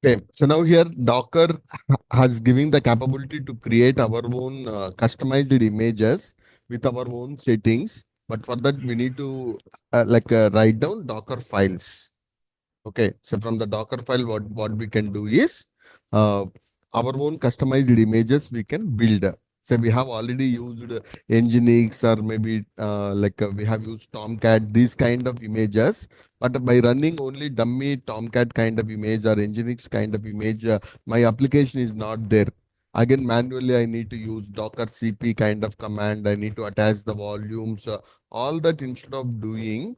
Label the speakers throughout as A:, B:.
A: Okay, so now here Docker has giving the capability to create our own customized images with our own settings. But for that, we need to write down Docker files. Okay, so from the Docker file, what we can do is uh, our own customized images we can build. So we have already used Nginx or maybe we have used Tomcat, these kind of images. But by running only dummy Tomcat kind of image or Nginx kind of image, my application is not there. Again, manually, I need to use Docker CP kind of command. I need to attach the volumes, all that instead of doing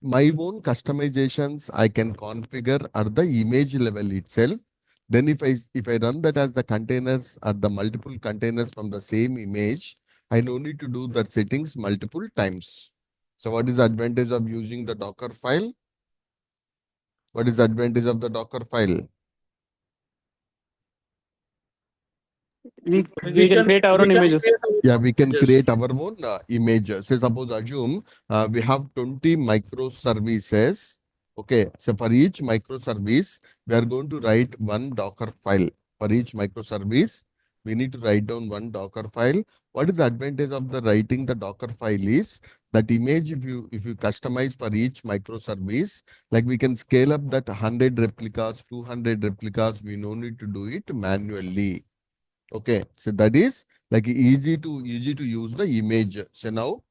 A: my own customizations I can configure at the image level itself. Then if I run that as the containers at the multiple containers from the same image, I no need to do the settings multiple times. So what is the advantage of using the Docker file? What is the advantage of the Docker file?
B: We can create our own images.
A: Yeah, we can
C: Yes.
A: create our own image. Say suppose assume we have 20 microservices. Okay, so for each microservice, we are going to write one Docker file. For each microservice, we need to write down one Docker file. What is the advantage of the writing the Docker file is that image if you customize for each microservice, like we can scale up that 100 replicas, 200 replicas, we no need to do it manually. Okay, so that is like easy to use the image. So now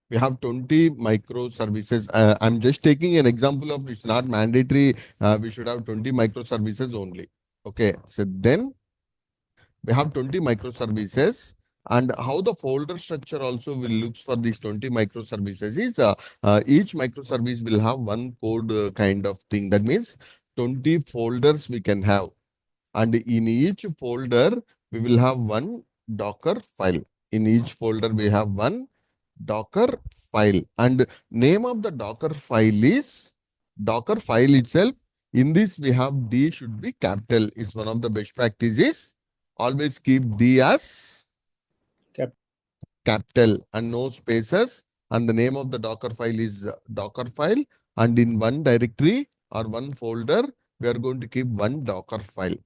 A: we have 20 microservices. I'm just taking an example of it's not mandatory. We should have 20 microservices only. Okay, so then we have 20 microservices. And how the folder structure also will looks for these 20 microservices is each microservice will have one code kind of thing. That means 20 folders we can have. And in each folder, we will have one Docker file. In each folder, we have one Docker file. And name of the Docker file is Docker file itself. In this, we have D should be capital. It's one of the best practices. Always keep D as
B: Cap-
A: capital and no spaces. And the name of the Docker file is Docker file. And in one directory or one folder, we are going to keep one Docker file.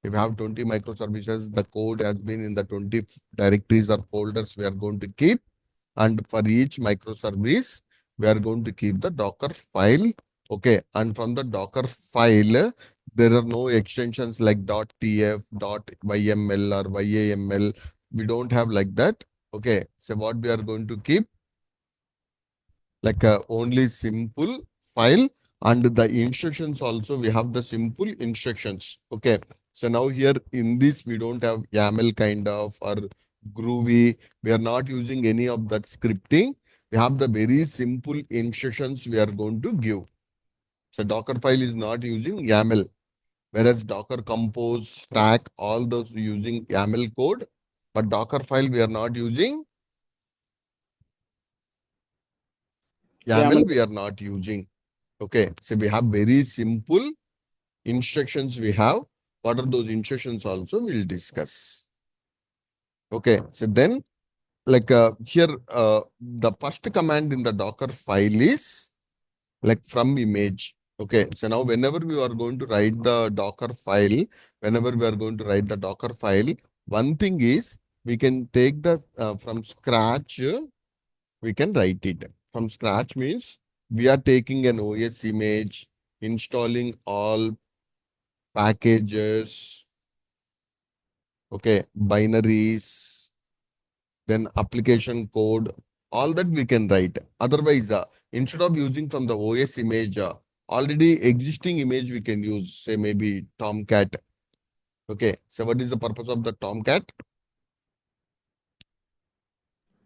A: If you have 20 microservices, the code has been in the 20 directories or folders we are going to keep. And for each microservice, we are going to keep the Docker file. Okay. And from the Docker file, there are no extensions like .tf, .yml or YAML. We don't have like that. Okay. So what we are going to keep? Like only simple file, and the instructions also we have the simple instructions. Okay, so now here in this we don't have YAML kind of or Groovy. We are not using any of that scripting. We have the very simple instructions we are going to give. So Docker file is not using YAML, whereas Docker Compose, Stack, all those using YAML code, but Docker file we are not using YAML, we are not using. Okay, so we have very simple instructions we have. What are those instructions also we'll discuss. Okay, so then here the first command in the Docker file is like from image. Okay, so now whenever we are going to write the Docker file, one thing is we can take the from scratch, we can write it. From scratch means we are taking an OS image, installing all packages, okay, binaries, then application code, all that we can write. Otherwise, instead of using from the OS image, already existing image we can use, say maybe Tomcat. Okay, so what is the purpose of the Tomcat?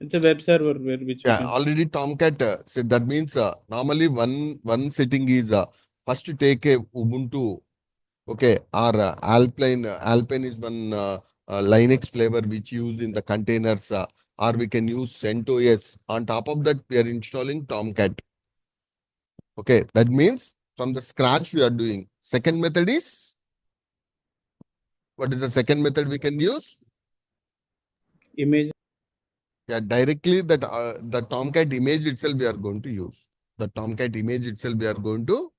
B: It's a web server where which we
A: Yeah,
B: can.
A: already Tomcat. So that means normally one setting is first take a Ubuntu. Okay, or Alpine. Alpine is one Linux flavor which used in the containers, or we can use CentOS. On top of that, we are installing Tomcat. Okay, that means from the scratch we are doing. Second method is, what is the second method we can use?
B: Image.
A: Yeah, directly that the Tomcat image itself we are going to use. The Tomcat image itself we are going to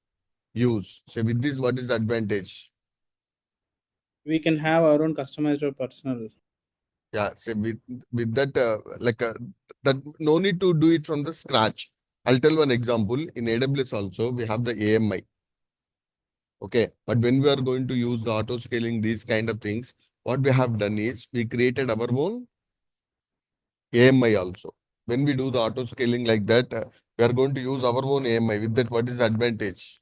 A: use. So with this, what is the advantage?
B: We can have our own customized or personal.
A: Yeah, so with that, that no need to do it from the scratch. I'll tell one example. In AWS also, we have the AMI. Okay, but when we are going to use the auto scaling, these kind of things, what we have done is we created our own AMI also. When we do the auto scaling like that, we are going to use our own AMI. With that, what is the advantage?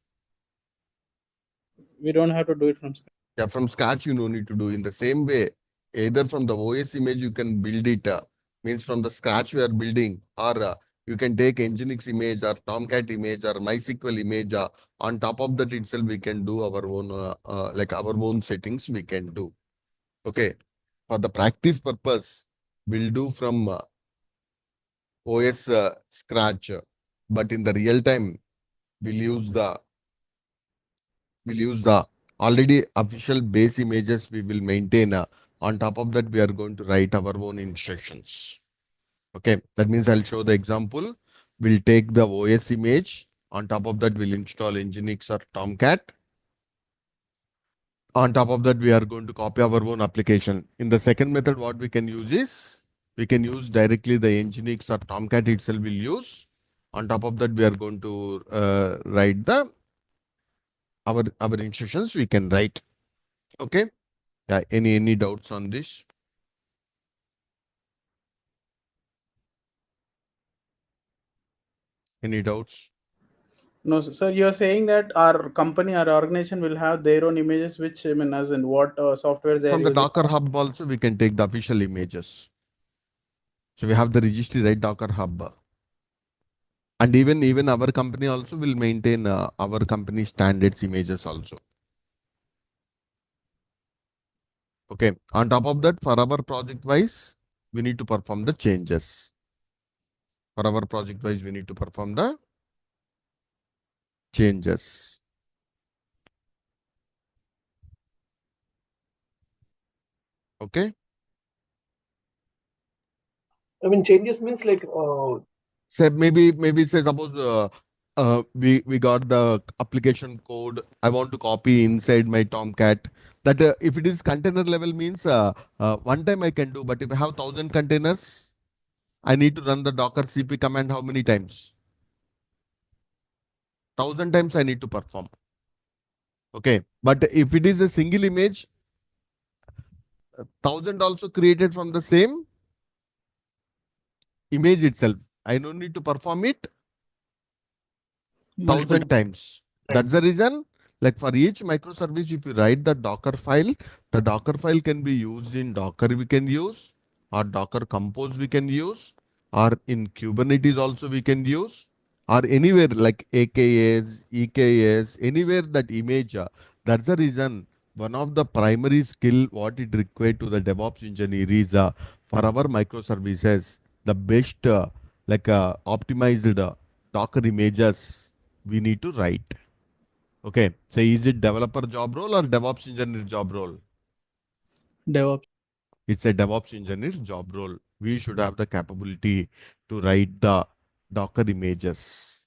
B: We don't have to do it from scratch.
A: Yeah, from scratch, you no need to do. In the same way, either from the OS image, you can build it, means from the scratch we are building, or you can take Nginx image or Tomcat image or MySQL image. On top of that itself, we can do our own, like our own settings we can do. Okay. For the practice purpose, we'll do from OS scratch, but in the real time, we'll use the we'll use the already official base images we will maintain. On top of that, we are going to write our own instructions. Okay, that means I'll show the example. We'll take the OS image. On top of that, we'll install Nginx or Tomcat. On top of that, we are going to copy our own application. In the second method, what we can use is we can use directly the Nginx or Tomcat itself will use. On top of that, we are going to write the our instructions we can write. Okay. Yeah. Any doubts on this? Any doubts?
B: No, sir, you're saying that our company, our organization will have their own images, which I mean, as in what softwares they are
A: From the
B: using.
A: Docker Hub also, we can take the official images. So we have the registry, right? Docker Hub. And even our company also will maintain our company standards images also. Okay. On top of that, for our project wise, we need to perform the changes. For our project wise, we need to perform the changes. Okay.
C: I mean, changes means like,
A: Say maybe say suppose we got the application code. I want to copy inside my Tomcat. That if it is container level means one time I can do, but if I have 1,000 containers, I need to run the Docker CP command how many times? 1,000 times I need to perform. Okay, but if it is a single image, 1,000 also created from the same image itself. I don't need to perform it
B: Multiple
A: 1,000 times. That's the reason, like for each microservice, if you write the Docker file can be used in Docker we can use, or Docker Compose we can use, or in Kubernetes also we can use, or anywhere like AKS, EKS, anywhere that image. That's the reason one of the primary skill what it required to the DevOps engineer is for our microservices, the best optimized Docker images we need to write. Okay. So is it developer job role or DevOps engineer job role?
B: DevOps.
A: It's a DevOps engineer job role. We should have the capability to write the Docker images.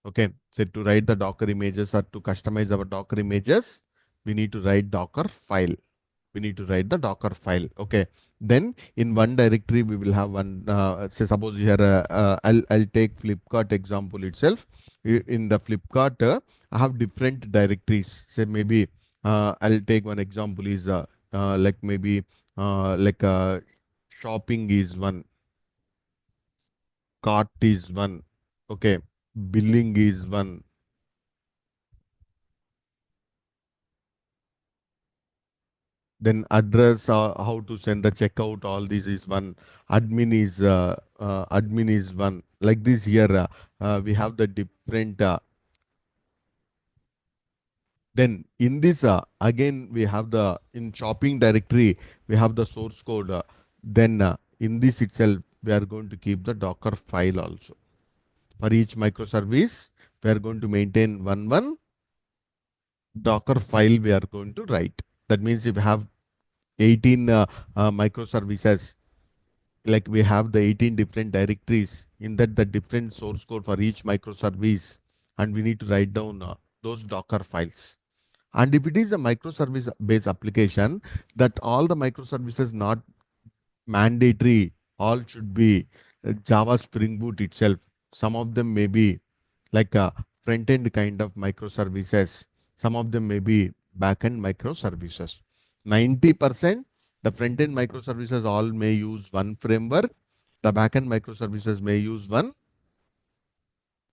A: Okay. So to write the Docker images or to customize our Docker images, we need to write Docker file. We need to write the Docker file. Okay. Then in one directory, we will have one, say suppose here, I'll take Flipkart example itself. In the Flipkart, I have different directories. Say maybe I'll take one example is like maybe like shopping is one, cart is one, okay, billing is one, then address, how to send the checkout, all this is one, admin is one, like this here we have the different then in this again we have the in shopping directory we have the source code, then in this itself we are going to keep the Docker file also. For each microservice we are going to maintain one Docker file we are going to write. That means if you have 18 microservices, like we have the 18 different directories, in that the different source code for each microservice, and we need to write down those Docker files. And if it is a microservice based application, that all the microservices not mandatory, all should be Java Spring Boot itself. Some of them may be like a front end kind of microservices. Some of them may be back end microservices. 90% the front end microservices all may use one framework. The back end microservices may use one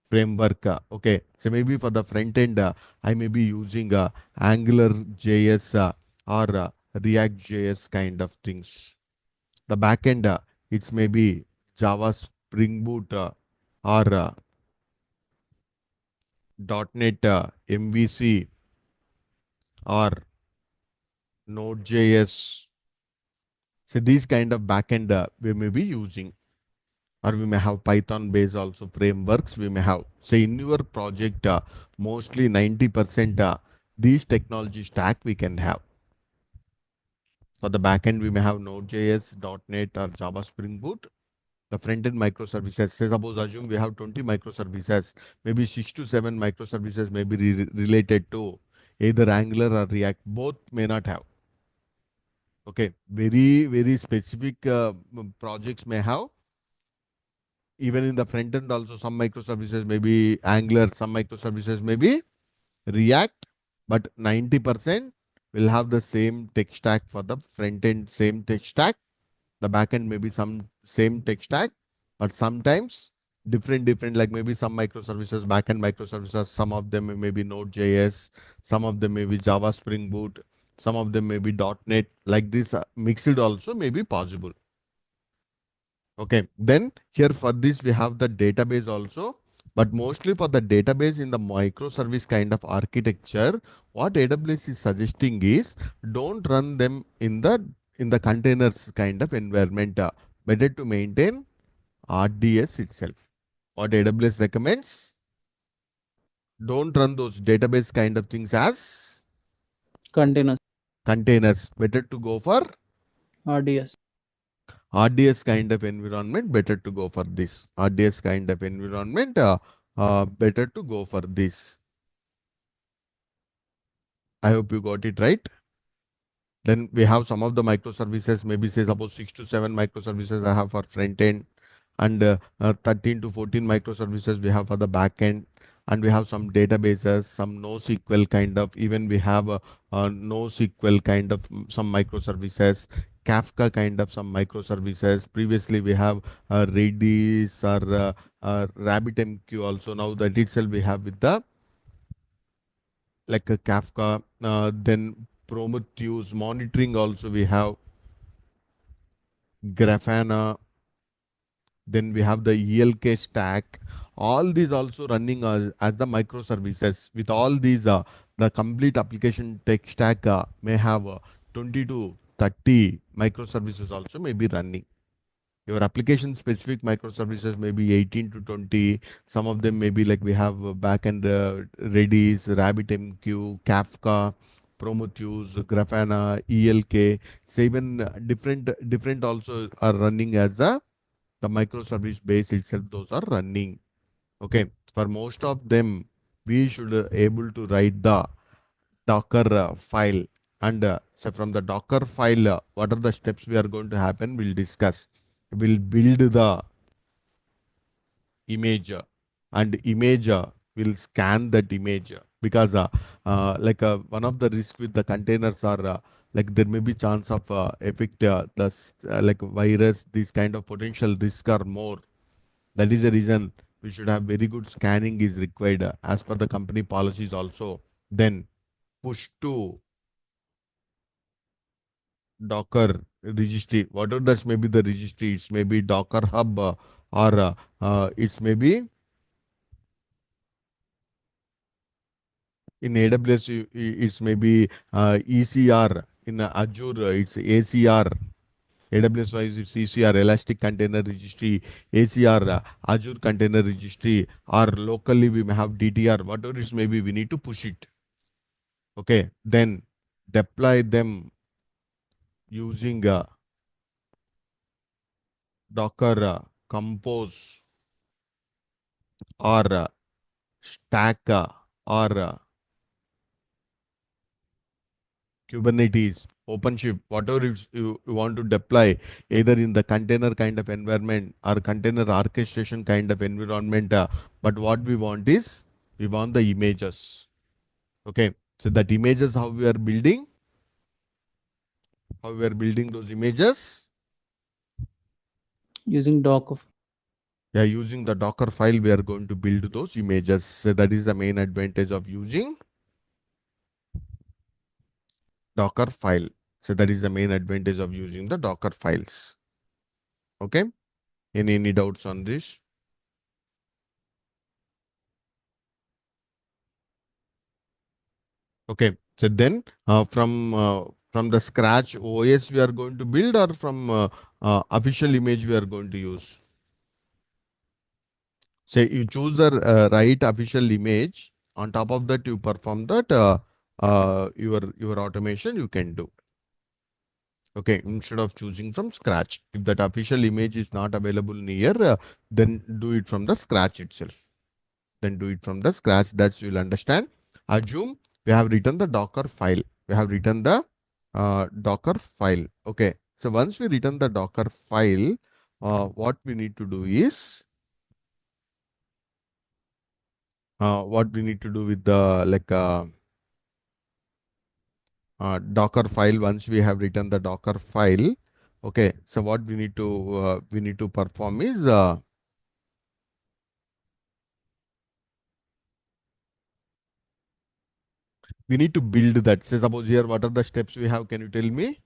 A: framework. Okay, so maybe for the front end, I may be using Angular JS or React JS kind of things. The back end, it's maybe Java Spring Boot or .NET MVC or Node.js. So these kind of backend we may be using, or we may have Python based also frameworks we may have. Say in your project, mostly 90% these technology stack we can have. For the backend, we may have Node.js, .NET or Java Spring Boot. The front-end microservices, say suppose assume we have 20 microservices, maybe 6 to 7 microservices may be related to either Angular or React. Both may not have. Okay, very specific projects may have. Even in the front end also, some microservices may be Angular, some microservices may be React, but 90% will have the same tech stack for the front end, same tech stack. The backend may be some same tech stack, but sometimes different, like maybe some microservices, backend microservices, some of them may be Node.js, some of them may be Java Spring Boot, some of them may be .NET, like this mixed also may be possible. Okay, then here for this we have the database also, but mostly for the database in the microservice kind of architecture, what AWS is suggesting is don't run them in the containers kind of environment. Better to maintain RDS itself. What AWS recommends, don't run those database kind of things as
B: Containers.
A: containers. Better to go for
B: RDS.
A: RDS kind of environment, better to go for this. RDS kind of environment, better to go for this. I hope you got it right. Then we have some of the microservices, maybe say suppose 6 to 7 microservices I have for front end, and 13 to 14 microservices we have for the back end. And we have some databases, some NoSQL kind of, even we have a NoSQL kind of some microservices, Kafka kind of some microservices. Previously we have Redis or RabbitMQ also. Now that itself we have with the like a Kafka, then Prometheus monitoring also we have Grafana, then we have the ELK stack. All these also running as the microservices. With all these, the complete application tech stack may have 20 to 30 microservices also may be running. Your application specific microservices may be 18 to 20. Some of them may be like we have backend Redis, RabbitMQ, Kafka, Prometheus, Grafana, ELK. So even different also are running as the microservice base itself. Those are running. Okay, for most of them, we should able to write the Docker file, and so from the Docker file, what are the steps we are going to happen? We'll discuss. We'll build the image, and image will scan that image, because like one of the risk with the containers are like there may be chance of affect like virus. These kind of potential risk are more. That is the reason we should have very good scanning is required as per the company policies also. Then push to Docker registry, whatever that may be the registry, it's maybe Docker Hub or it's maybe in AWS, it's maybe ECR. In Azure, it's ACR. AWS wise, it's ECR, Elastic Container Registry, ACR, Azure Container Registry, or locally we may have DTR, whatever it may be, we need to push it. Okay, then deploy them using Docker compose or stack or Kubernetes, OpenShift, whatever you want to deploy, either in the container kind of environment or container orchestration kind of environment. But what we want is, we want the images. Okay, so that images, how we are building those images.
B: Using Docker.
A: Yeah, using the Docker file, we are going to build those images. So that is the main advantage of using Docker file. So that is the main advantage of using the Docker files. Okay. Any doubts on this? Okay. So then from the scratch OS we are going to build, or from official image we are going to use. Say you choose the right official image. On top of that, you perform that your automation you can do. Okay, instead of choosing from scratch. If that official image is not available near, then do it from the scratch itself. Then do it from the scratch. That's you'll understand. Assume we have written the Docker file. We have written the Docker file. Okay. So once we written the Docker file, what we need to do is what we need to do with the Docker file. Once we have written the Docker file, okay. So what we need to perform is we need to build that. Say suppose here, what are the steps we have? Can you tell me?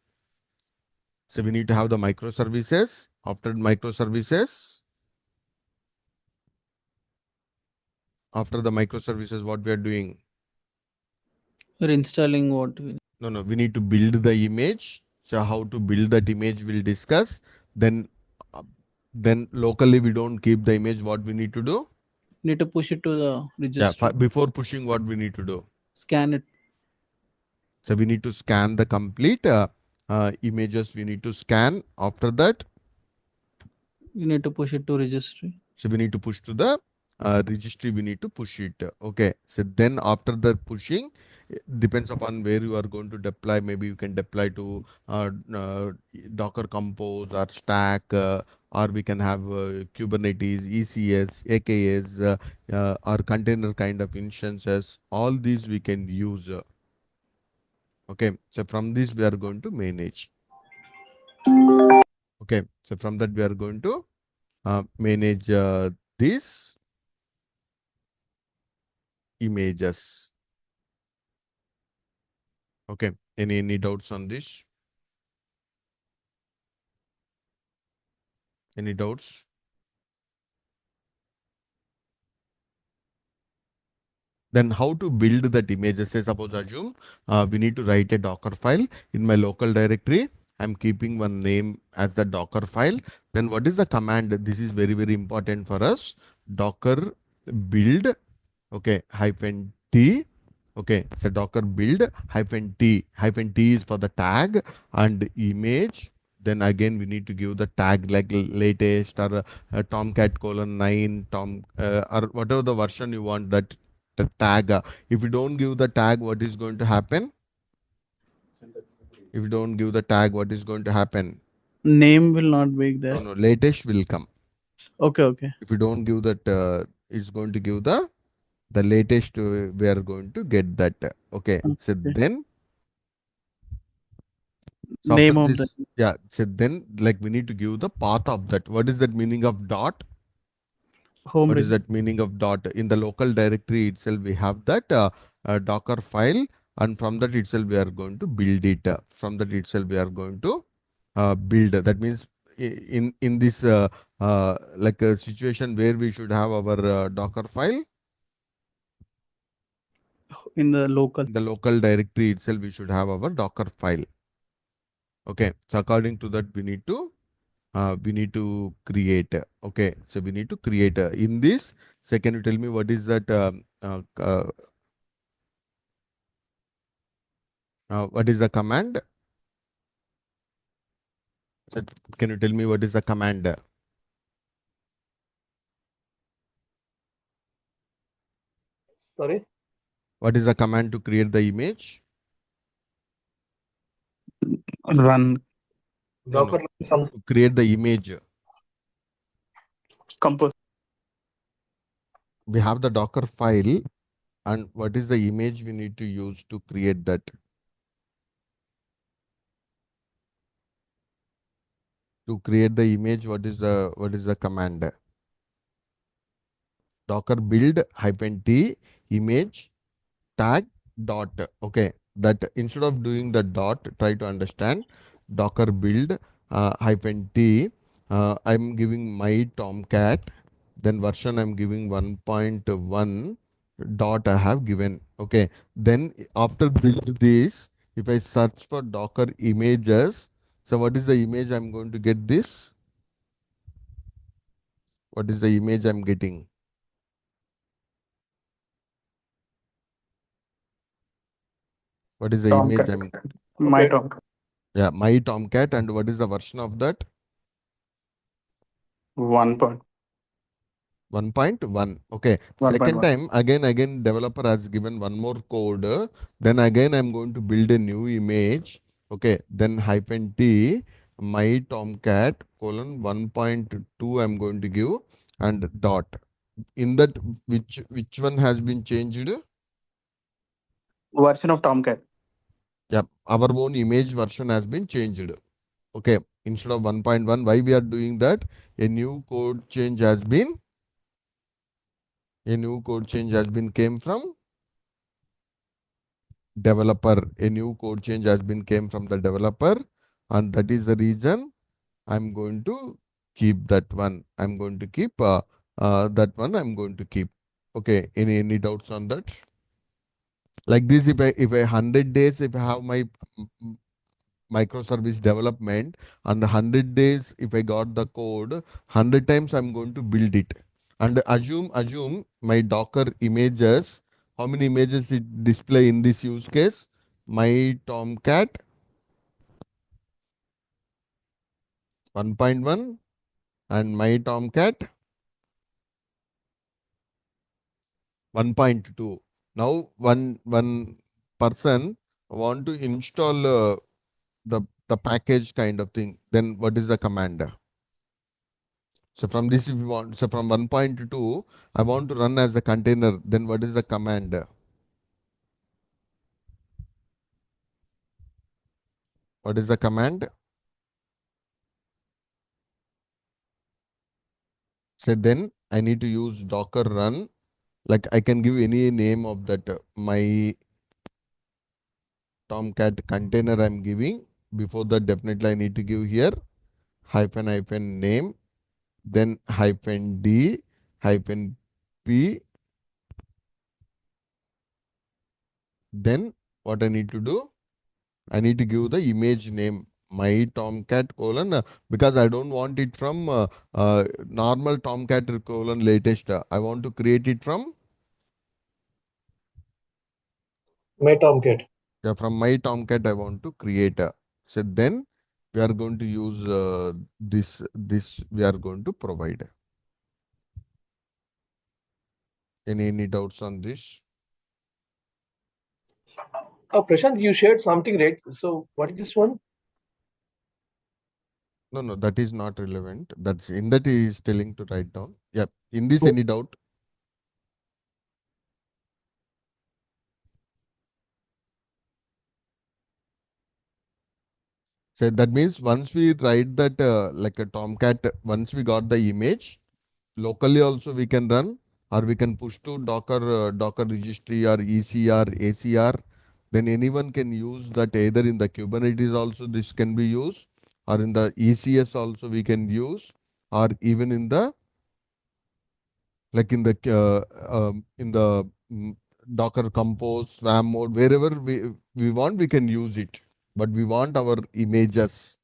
A: So we need to have the microservices. After microservices, the microservices, what we are doing?
B: We're installing what we
A: No, we need to build the image. So how to build that image we'll discuss. Then, then locally we don't keep the image. What we need to do?
B: need to push it to the
A: Yeah,
B: registry.
A: before pushing, what we need to do?
B: Scan it.
A: So we need to scan the complete images. We need to scan. After that,
B: You need to push it to registry.
A: so we need to push to the registry. We need to push it. Okay. So then after the pushing, depends upon where you are going to deploy. Maybe you can deploy to Docker Compose or Stack, or we can have Kubernetes, ECS, AKS, or container kind of instances. All these we can use. Okay. So from this we are going to manage. Okay. So from that we are going to manage these images. Okay. Any doubts on this? Any doubts? Then how to build that images? Say suppose assume we need to write a Docker file in my local directory. I'm keeping one name as the Docker file. Then what is the command? This is very, very important for us. Docker build, okay, -t. Okay, so Docker build -t. -t is for the tag and image. Then again, we need to give the tag like latest or Tomcat :9, or whatever the version you want, that the tag. If you don't give the tag, what is going to happen? If you don't give the tag, what is going to happen?
B: Name will not be there.
A: No, latest will come.
B: Okay.
A: If you don't give that, it's going to give the latest. We are going to get that. Okay. So
B: Okay.
A: then, so
B: Name
A: after
B: of
A: this, yeah. So then, like we need to give the path of that. What is that meaning of dot?
B: the home
A: What is
B: registry.
A: that meaning of dot? In the local directory itself, we have that Docker file, and from that itself, we are going to build it. From that itself, we are going to build. That means in this like a situation where we should have our Docker file,
B: In the local.
A: the local directory itself, we should have our Docker file. Okay, so according to that, we need to create. Okay, so we need to create in this. So can you tell me what is that? What is the command? So can you tell me what is the command?
C: Sorry.
A: What is the command to create the image?
B: Run
A: No,
C: Docker
A: no.
C: some
A: To create the image.
B: compose.
A: We have the Docker file, and what is the image we need to use to create that? To create the image, what is the command? Docker build -t image tag dot. Okay, that instead of doing the dot, try to understand. Docker build -t. I'm giving my Tomcat. Then version I'm giving 1.1 dot I have given. Okay. Then after build this, if I search for Docker images, so what is the image I'm going to get this? What is the image I'm getting? What is the image
B: Tomcat.
A: I'm
B: My
C: Okay.
B: Tomcat.
A: yeah, my Tomcat, and what is the version of that?
B: 1 point.
A: 1.1. Okay.
B: 1.1.
A: Second time, again, developer has given one more code. Then again, I'm going to build a new image. Okay. Then -t, my Tomcat colon 1.2, I'm going to give, and dot. In that, which one has been changed?
B: Version of Tomcat.
A: Yeah, our own image version has been changed. Okay. Instead of 1.1, why we are doing that? A new code change has been came from developer. A new code change has been came from the developer, and that is the reason I'm going to keep that one. I'm going to keep that one. I'm going to keep. Okay. Any doubts on that? Like this, if I 100 days, if I have my microservice development, and 100 days, if I got the code 100 times, I'm going to build it. And assume my Docker images. How many images it display in this use case? My Tomcat 1.1 and my Tomcat 1.2. Now one person want to install the package kind of thing. Then what is the command? So from this, if you want, so from 1.2, I want to run as a container. Then what is the command? What is the command? So then I need to use Docker run. Like I can give any name of that my Tomcat container I'm giving. Before that, definitely I need to give here hyphen name, then -d -p. Then what I need to do? I need to give the image name my Tomcat colon because I don't want it from normal Tomcat colon latest. I want to create it from
C: my Tomcat.
A: from my Tomcat. I want to create. So then we are going to use this we are going to provide. Any doubts on this?
C: Prashant, you shared something, right? So what is this one?
A: No, that is not relevant. That's in that he is telling to write down. Yep. In this,
C: So-
A: any doubt? So that means once we write that like a Tomcat, once we got the image, locally also we can run, or we can push to Docker registry or ECR, ACR. Then anyone can use that either in the Kubernetes also this can be used, or in the ECS also we can use, or even in the like in the Docker Compose, Swarm mode, wherever we want, we can use it. But we want our images.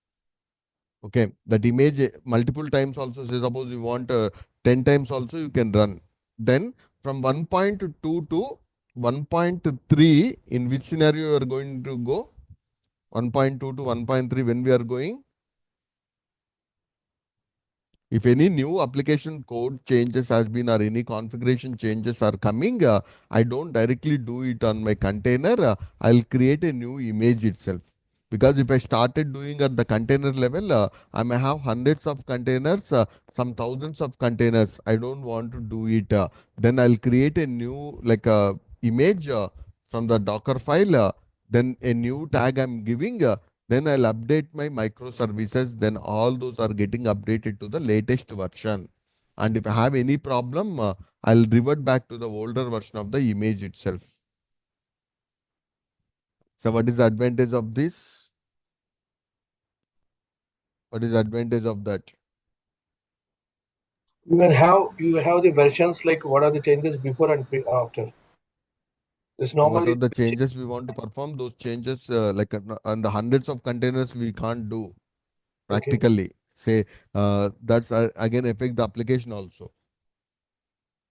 A: Okay, that image multiple times also. Say suppose you want 10 times also you can run. Then from 1.2 to 1.3, in which scenario you are going to go? 1.2 to 1.3 when we are going? If any new application code changes has been or any configuration changes are coming, I don't directly do it on my container. I'll create a new image itself. Because if I started doing at the container level, I may have hundreds of containers, some thousands of containers. I don't want to do it. Then I'll create a new image from the Docker file. Then a new tag I'm giving. Then I'll update my microservices. Then all those are getting updated to the latest version. And if I have any problem, I'll revert back to the older version of the image itself. So what is the advantage of this? What is the advantage of that?
C: You have the versions like what are the changes before and after. This
A: And what are
C: normally
A: the changes we want to perform? Those changes, on the hundreds of containers, we can't do
C: okay.
A: practically. Say that's again affect the application also.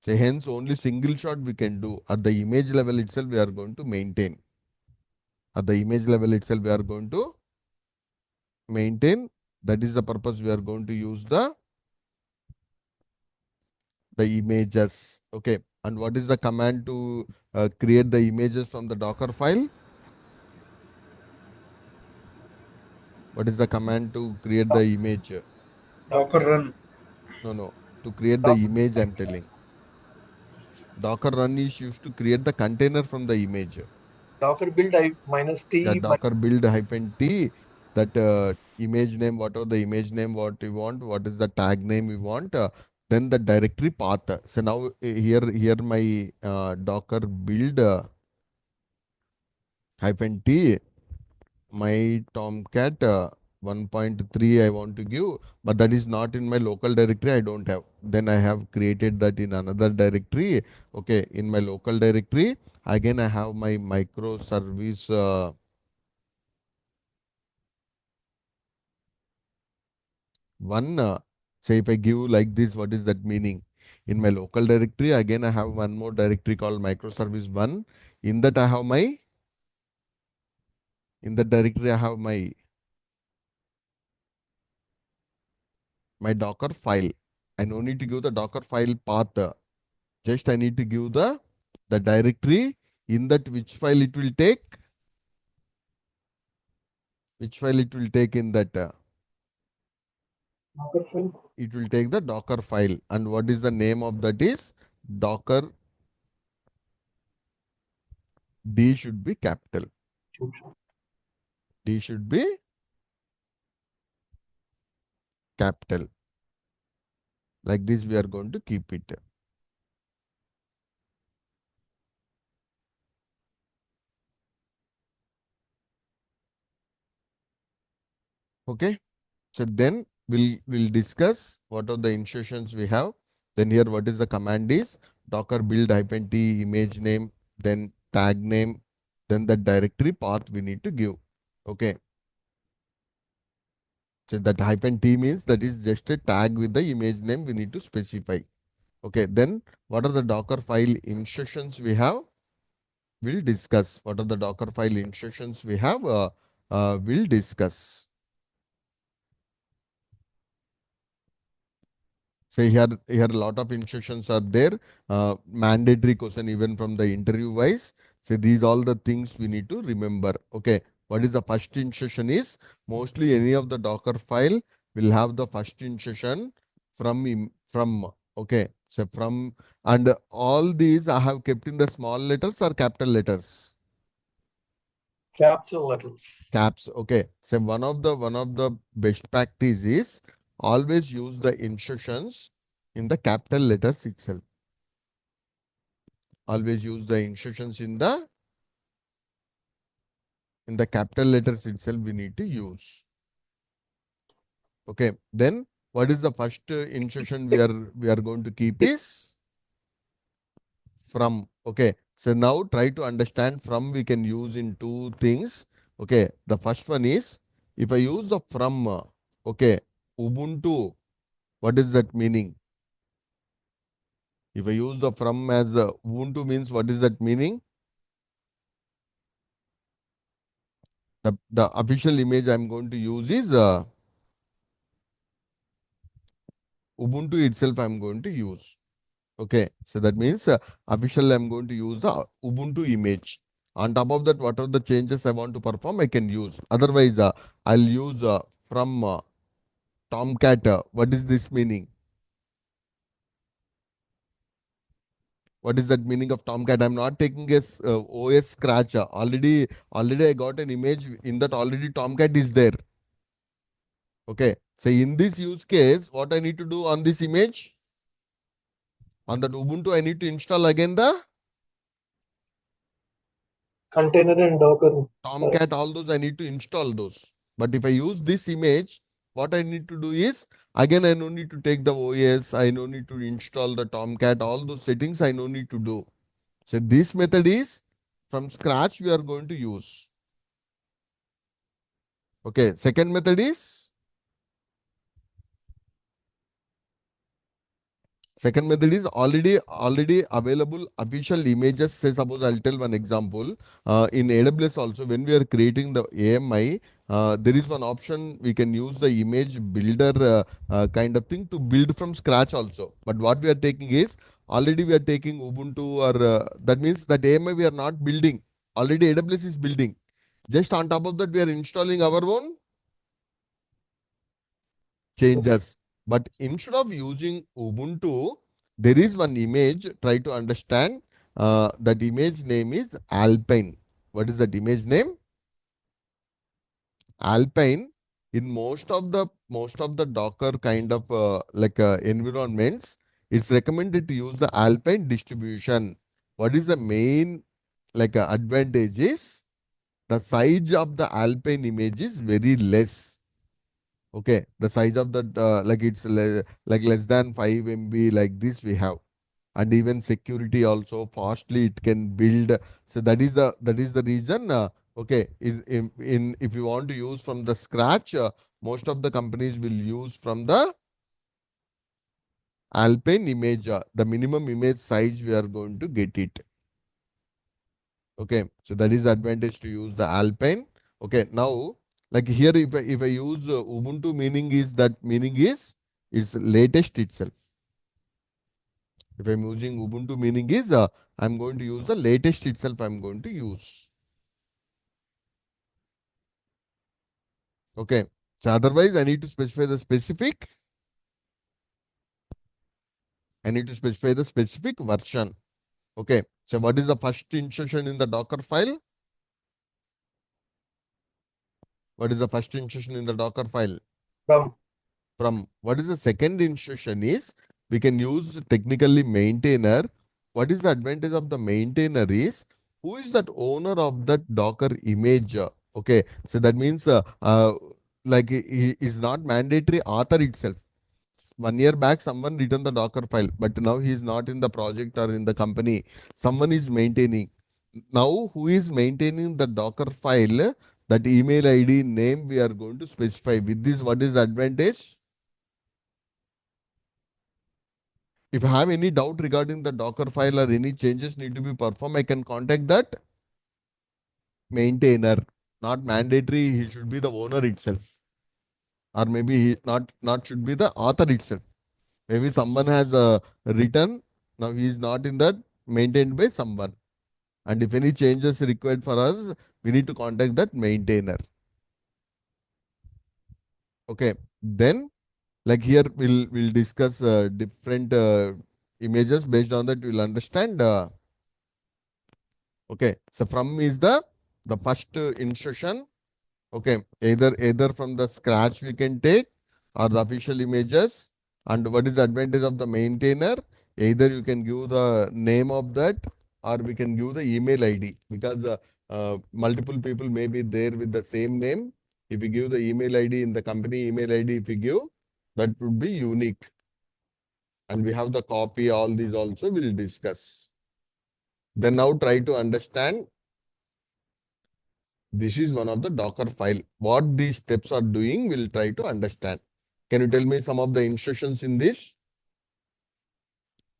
A: So hence only single shot we can do. At the image level itself, we are going to maintain. At the image level itself, we are going to maintain. That is the purpose we are going to use the images. Okay. And what is the command to create the images from the Docker file? What is the command to create the image?
B: Docker run.
A: No, no. To create the image, I'm telling. Docker run is used to create the container from the image.
C: Docker build minus
A: The
C: T
A: Docker build hyphen T, that image name, whatever the image name, what you want, what is the tag name you want, then the directory path. So now here my Docker build hyphen T, my Tomcat 1.3 I want to give, but that is not in my local directory. I don't have. Then I have created that in another directory. Okay, in my local directory, again I have my microservice. One, say if I give like this, what is that meaning? In my local directory, again I have one more directory called microservice one. In that I have in that directory I have my Docker file. I no need to give the Docker file path. Just I need to give the directory. In that which file it will take, which file it will take in that,
C: Docker file.
A: it will take the Docker file. And what is the name of that is Docker. D should be capital. D should be capital. Like this we are going to keep it. Okay. So then we'll discuss what are the instructions we have. Then here what is the command is Docker build hyphen T image name, then tag name, then the directory path we need to give. Okay. So that hyphen T means that is just a tag with the image name we need to specify. Okay. Then what are the Docker file instructions we have? We'll discuss. What are the Docker file instructions we have? We'll discuss. So here a lot of instructions are there. Mandatory question even from the interview wise. So these all the things we need to remember. Okay. What is the first instruction is mostly any of the Docker file will have the first instruction from. Okay. So from, and all these I have kept in the small letters or capital letters.
C: Capital letters.
A: Caps. Okay. So one of the best practice is always use the instructions in the capital letters itself. Always use the instructions in the capital letters itself we need to use. Okay. Then what is the first instruction we are going to keep is from. Okay. So now try to understand from we can use in two things. Okay. The first one is if I use the from, okay, Ubuntu, what is that meaning? If I use the from as Ubuntu means what is that meaning? The official image I'm going to use is Ubuntu itself I'm going to use. Okay, so that means officially I'm going to use the Ubuntu image. On top of that, whatever the changes I want to perform, I can use. Otherwise, I'll use from Tomcat. What is this meaning? What is that meaning of Tomcat? I'm not taking a OS scratch. Already I got an image in that already Tomcat is there. Okay, so in this use case, what I need to do on this image? On that Ubuntu, I need to install again the
C: Container and Docker.
A: Tomcat, all those I need to install those. But if I use this image, what I need to do is, again, I no need to take the OS, I no need to install the Tomcat, all those settings I no need to do. So this method is from scratch we are going to use. Okay, second method is, already available official images. Say suppose I'll tell one example. In AWS also, when we are creating the AMI, there is one option we can use the image builder kind of thing to build from scratch also. But what we are taking is already we are taking Ubuntu or that means that AMI we are not building. Already AWS is building. Just on top of that, we are installing our own changes. But instead of using Ubuntu, there is one image. Try to understand. That image name is Alpine. What is that image name? Alpine. In most of the Docker kind of environments, it's recommended to use the Alpine distribution. What is the main advantage is the size of the Alpine image is very less. Okay, the size of the it's like less than 5 MB like this we have, and even security also fastly it can build. So that is the reason. Okay, if you want to use from the scratch, most of the companies will use from the Alpine image. The minimum image size we are going to get it. Okay, so that is the advantage to use the Alpine. Okay, now like here if I use Ubuntu, meaning is it's latest itself. If I'm using Ubuntu, meaning is I'm going to use the latest itself. I'm going to use. Okay, so otherwise I need to specify the specific. I need to specify the specific version. Okay, so what is the first instruction in the Docker file? What is the first instruction in the Docker file? From what is the second instruction is we can use technically maintainer. What is the advantage of the maintainer is who is that owner of that Docker image? Okay, so that means like is not mandatory author itself. 1 year back, someone written the Docker file, but now he is not in the project or in the company. Someone is maintaining. Now, who is maintaining the Docker file? That email ID name we are going to specify. With this, what is the advantage? If I have any doubt regarding the Docker file or any changes need to be performed, I can contact that maintainer. Not mandatory, he should be the owner itself. Or maybe he not should be the author itself. Maybe someone has written, now he is not in that, maintained by someone. And if any changes required for us, we need to contact that maintainer. Okay, then like here we'll discuss different images. Based on that you'll understand. Okay, so from is the first instruction. Okay, either from the scratch we can take or the official images. And what is the advantage of the maintainer? Either you can give the name of that or we can give the email ID, because multiple people may be there with the same name. If you give the email ID in the company email ID, if you give, that would be unique. And we have the copy, all these also we'll discuss. Then now try to understand. This is one of the Docker file. What these steps are doing, we'll try to understand. Can you tell me some of the instructions in this?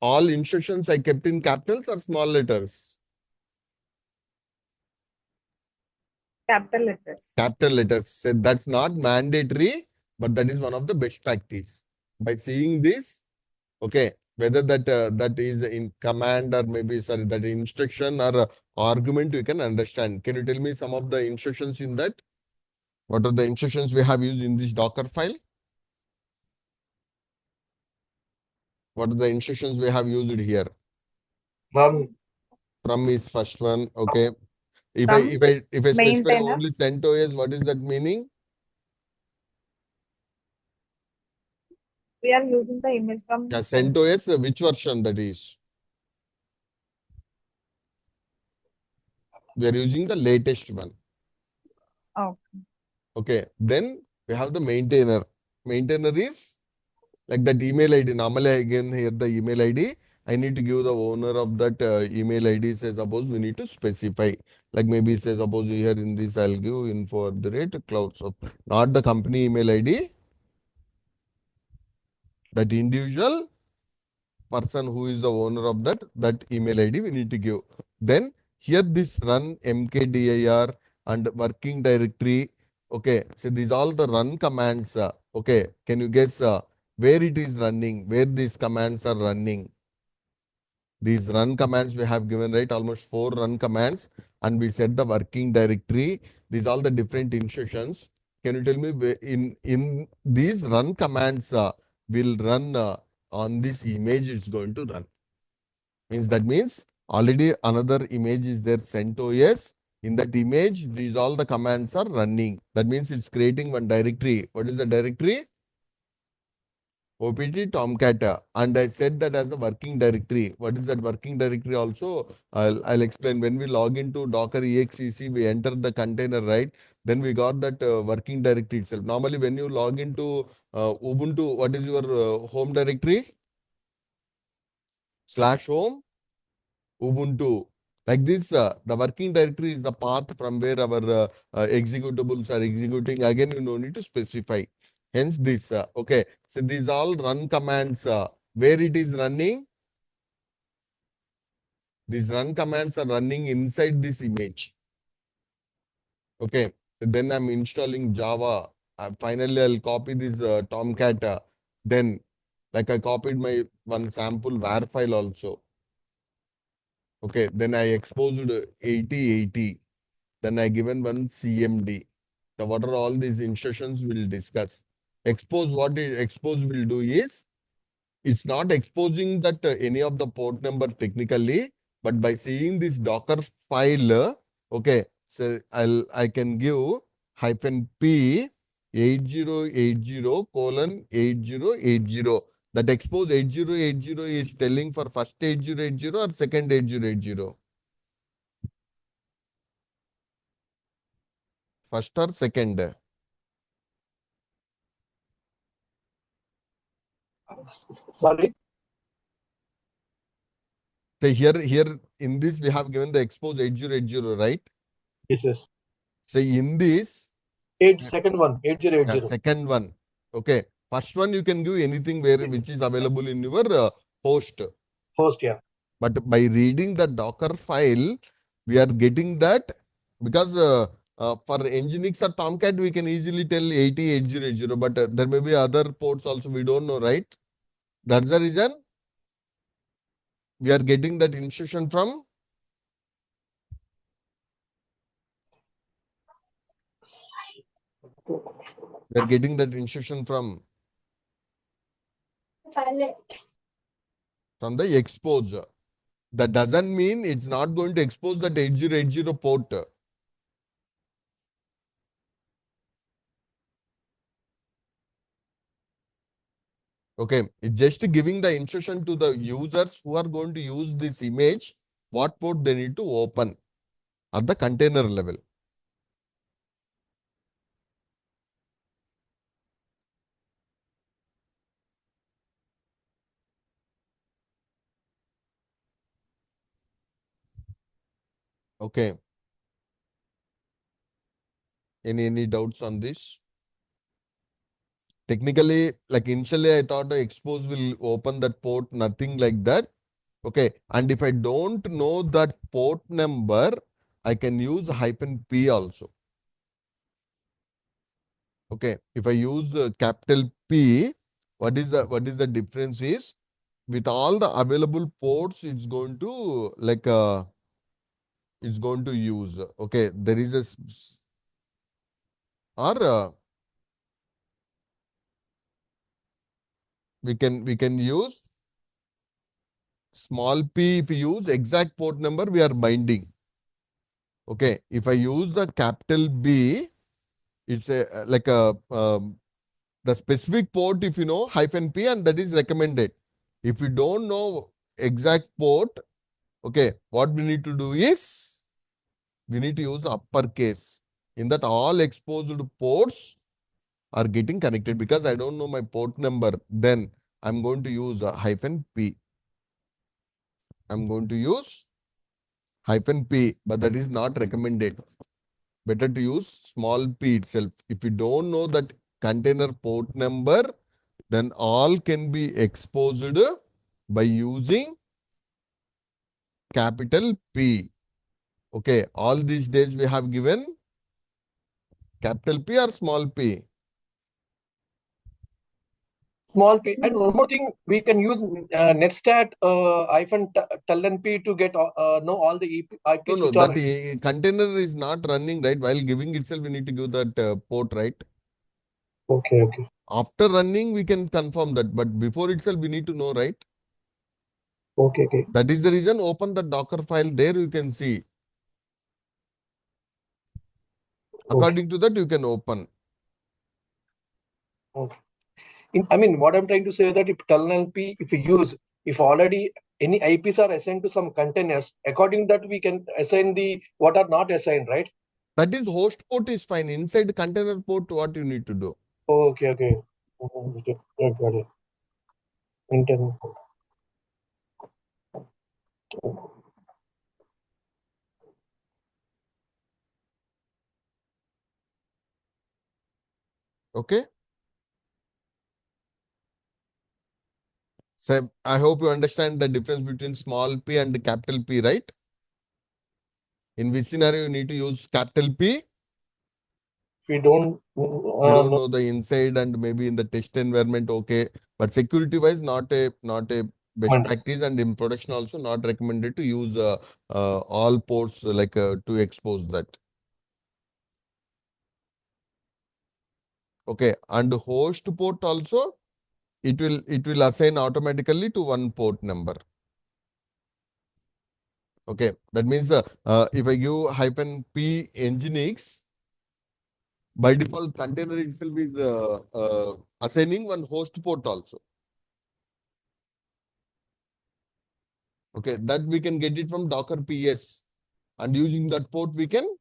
A: All instructions I kept in capitals or small letters?
D: Capital letters.
A: Capital letters. So that's not mandatory, but that is one of the best practice. By seeing this, okay, whether that is in command or maybe sorry that instruction or argument, you can understand. Can you tell me some of the instructions in that? What are the instructions we have used in this Docker file? What are the instructions we have used here?
C: Run.
A: From is first one. Okay. If
D: From
A: I specify
D: maintainer.
A: only CentOS, what is that meaning?
D: We are using the image from
A: Yeah, CentOS, which version that is? We are using the latest one.
D: Oh,
A: Okay. Then we have the maintainer. Maintainer is like that email ID. Normally, again, here the email ID. I need to give the owner of that email ID. Say, suppose we need to specify. Like maybe say, suppose here in this, I'll give info@cloud. So not the company email ID. That individual person who is the owner of that email ID we need to give. Then here this run mkdir and working directory. Okay, so these all the run commands. Okay, can you guess where it is running? Where these commands are running? These run commands we have given, right? Almost 4 run commands, and we set the working directory. These all the different instructions. Can you tell me in these run commands will run on this image? It's going to run. Means already another image is there, CentOS. In that image, these all the commands are running. That means it's creating one directory. What is the directory? OPT Tomcat, and I set that as a working directory. What is that working directory also? I'll explain. When we log into Docker exec, we enter the container, right? Then we got that working directory itself. Normally, when you log into Ubuntu, what is your home directory? /home Ubuntu. Like this, the working directory is the path from where our executables are executing. Again, you no need to specify. Hence this, okay. So these all run commands, where it is running, these run commands are running inside this image. Okay. So then I'm installing Java. Finally, I'll copy this Tomcat. Then, like I copied my one sample var file also. Okay. Then I exposed 8080. Then I given one CMD. So what are all these instructions we'll discuss. Expose, what expose will do is, it's not exposing that any of the port number technically, but by seeing this Docker file, okay, so I can give -p 8080:8080. That expose 8080 is telling for first 8080 or second 8080? First or second?
C: Sorry.
A: So here in this we have given the expose 8080, right?
C: Yes, yes.
A: So in this
C: Second one, 8080.
A: second one, okay. First one you can give anything which is available in your host.
C: First, yeah.
A: But by reading the Docker file, we are getting that because for Nginx or Tomcat we can easily tell 8080, but there may be other ports also we don't know, right? That's the reason we are getting that instruction from. We are getting that instruction from the expose. That doesn't mean it's not going to expose that 8080 port. Okay, it's just giving the instruction to the users who are going to use this image, what port they need to open at the container level. Okay. Any doubts on this? Technically, like initially I thought the expose will open that port, nothing like that. Okay, and if I don't know that port number, I can use -p also. Okay, if I use capital P, what is the difference is, with all the available ports, it's going to it's going to use. Okay, there is or we can use small p. If we use exact port number, we are binding. Okay, if I use the capital B, it's the specific port, if you know, hyphen P, and that is recommended. If you don't know exact port, okay, what we need to do is we need to use uppercase. In that, all exposed ports are getting connected. Because I don't know my port number, then I'm going to use a hyphen P. I'm going to use hyphen P, but that is not recommended. Better to use small p itself. If you don't know that container port number, then all can be exposed by using capital P. Okay, all these days we have given capital P or small p.
C: Small p. And one more thing, we can use netstat hyphen -p to get know all the IPs
A: No,
C: which
A: that
C: are.
A: container is not running, right? While giving itself, we need to give that port, right?
C: Okay, okay.
A: After running, we can confirm that, but before itself, we need to know, right?
C: Okay, okay.
A: That is the reason. Open the Docker file. There you can see. According to that, you can open.
C: I mean, what I'm trying to say that if TLNP, if we use, if already any IPs are assigned to some containers, according to that we can assign the what are not assigned, right?
A: That is host port is fine. Inside container port, what you need to do?
C: Okay, okay. Okay, got it. Internal.
A: Okay. So I hope you understand the difference between small p and capital P, right? In which scenario you need to use capital P?
C: If we don't,
A: You don't
C: no,
A: know the inside and maybe in the test environment, okay. But security wise, not a best
C: Fine.
A: practice, and in production also not recommended to use all ports to expose that. Okay, and host port also, it will assign automatically to one port number. Okay, that means if I give hyphen P Nginx, by default container itself is assigning one host port also. Okay, that we can get it from Docker PS, and using that port we can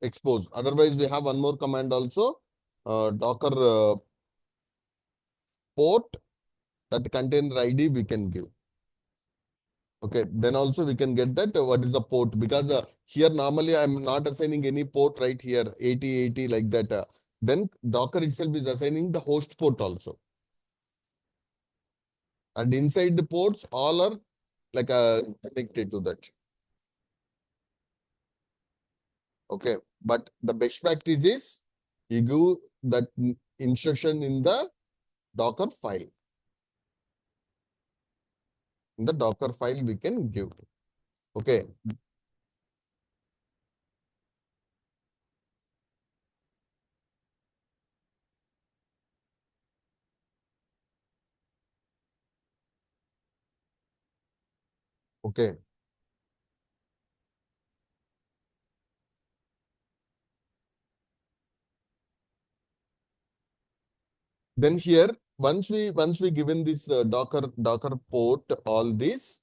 A: expose. Otherwise, we have one more command also, Docker port, that container ID we can give. Okay, then also we can get that what is the port, because here normally I'm not assigning any port right here, 8080 like that. Then Docker itself is assigning the host port also. And inside the ports, all are connected to that. Okay, but the best practice is you give that instruction in the Docker file. In the Docker file, we can give. Okay. Okay. Then here, once we given this Docker port, all this,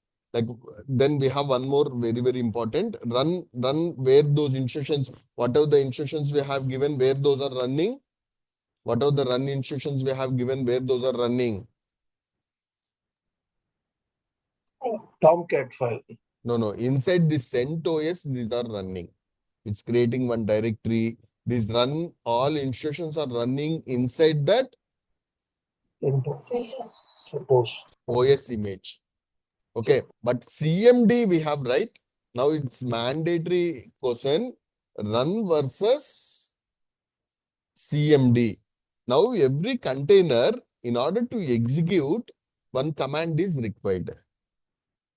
A: then we have one more very important, run where those instructions, whatever the instructions we have given, where those are running, whatever the run instructions we have given, where those are running.
C: Tomcat file.
A: No, inside this CentOS, these are running. It's creating one directory. These run, all instructions are running inside that
C: Suppose.
A: OS image. Okay, but CMD we have, right? Now it's mandatory question, run versus CMD. Now every container, in order to execute, one command is required.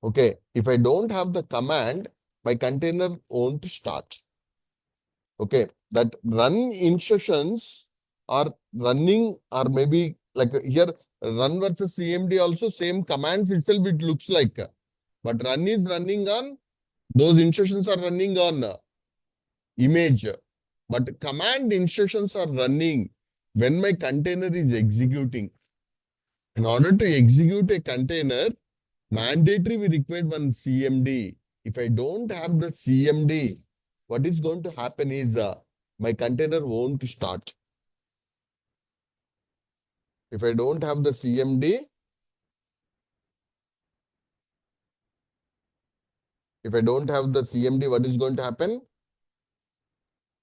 A: Okay, if I don't have the command, my container won't start. Okay, that run instructions are running, or maybe like here run versus CMD also same commands itself it looks like. But run is running on, those instructions are running on image. But command instructions are running when my container is executing. In order to execute a container, mandatory we require one CMD. If I don't have the CMD, what is going to happen is my container won't start. If I don't have the CMD, what is going to happen?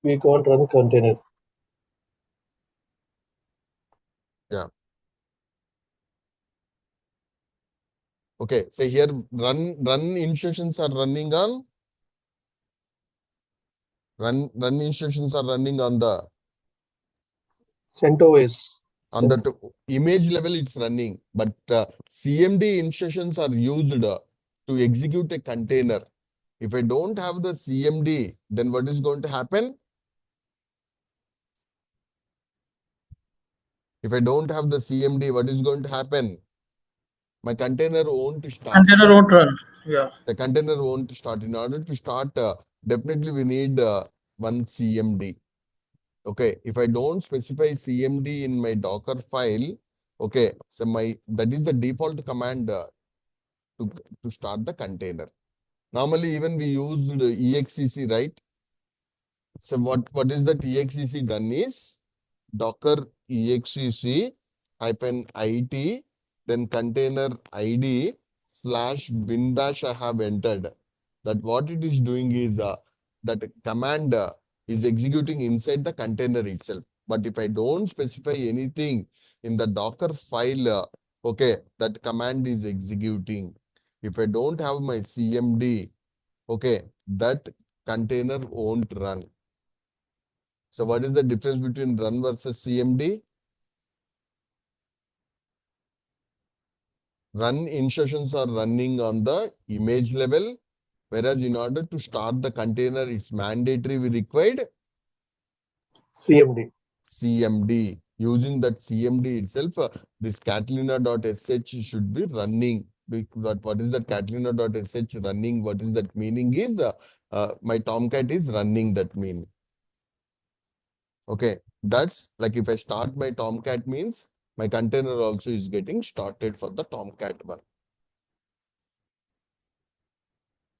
C: We can't run container.
A: Okay, say here run instructions are running on run instructions are running on the
C: CentOS.
A: image level it's running, but CMD instructions are used to execute a container. If I don't have the CMD, then what is going to happen? If I don't have the CMD, what is going to happen? My container won't start.
B: Container won't run. Yeah.
A: The container won't start. In order to start, definitely we need one CMD. Okay, if I don't specify CMD in my Docker file, okay, so that is the default command to start the container. Normally, even we use exec, right? So what is that exec done is Docker exec -it, then container ID /bin bash I have entered. That what it is doing is that command is executing inside the container itself. But if I don't specify anything in the Docker file, okay, that command is executing. If I don't have my CMD, okay, that container won't run. So what is the difference between run versus CMD? Run instructions are running on the image level, whereas in order to start the container, it's mandatory we required
C: CMD.
A: CMD. Using that CMD itself, this Catalina.sh should be running. What is that Catalina.sh running? What is that meaning is my Tomcat is running that mean. Okay, that's like if I start my Tomcat means my container also is getting started for the Tomcat one.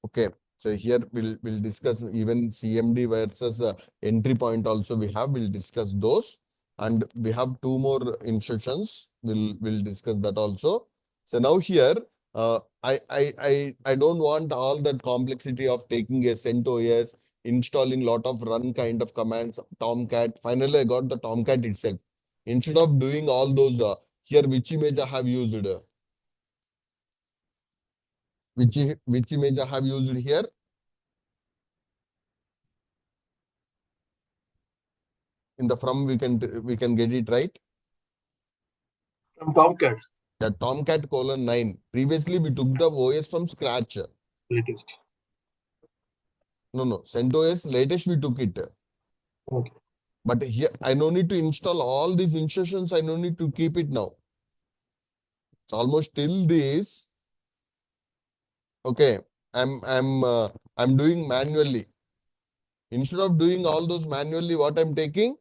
A: Okay, so here we'll discuss even CMD versus entry point also we'll discuss those, and we have two more instructions. We'll discuss that also. So now here I don't want all that complexity of taking a CentOS, installing lot of run kind of commands, Tomcat. Finally, I got the Tomcat itself. Instead of doing all those here, which image I have used? Which image I have used here? In the from we can get it right.
C: From Tomcat.
A: The Tomcat :9. Previously we took the OS from scratch.
C: Latest.
A: No, CentOS latest we took it.
C: Okay.
A: But here I no need to install all these instructions. I no need to keep it now. It's almost till this. Okay, I'm doing manually. Instead of doing all those manually, what I'm taking?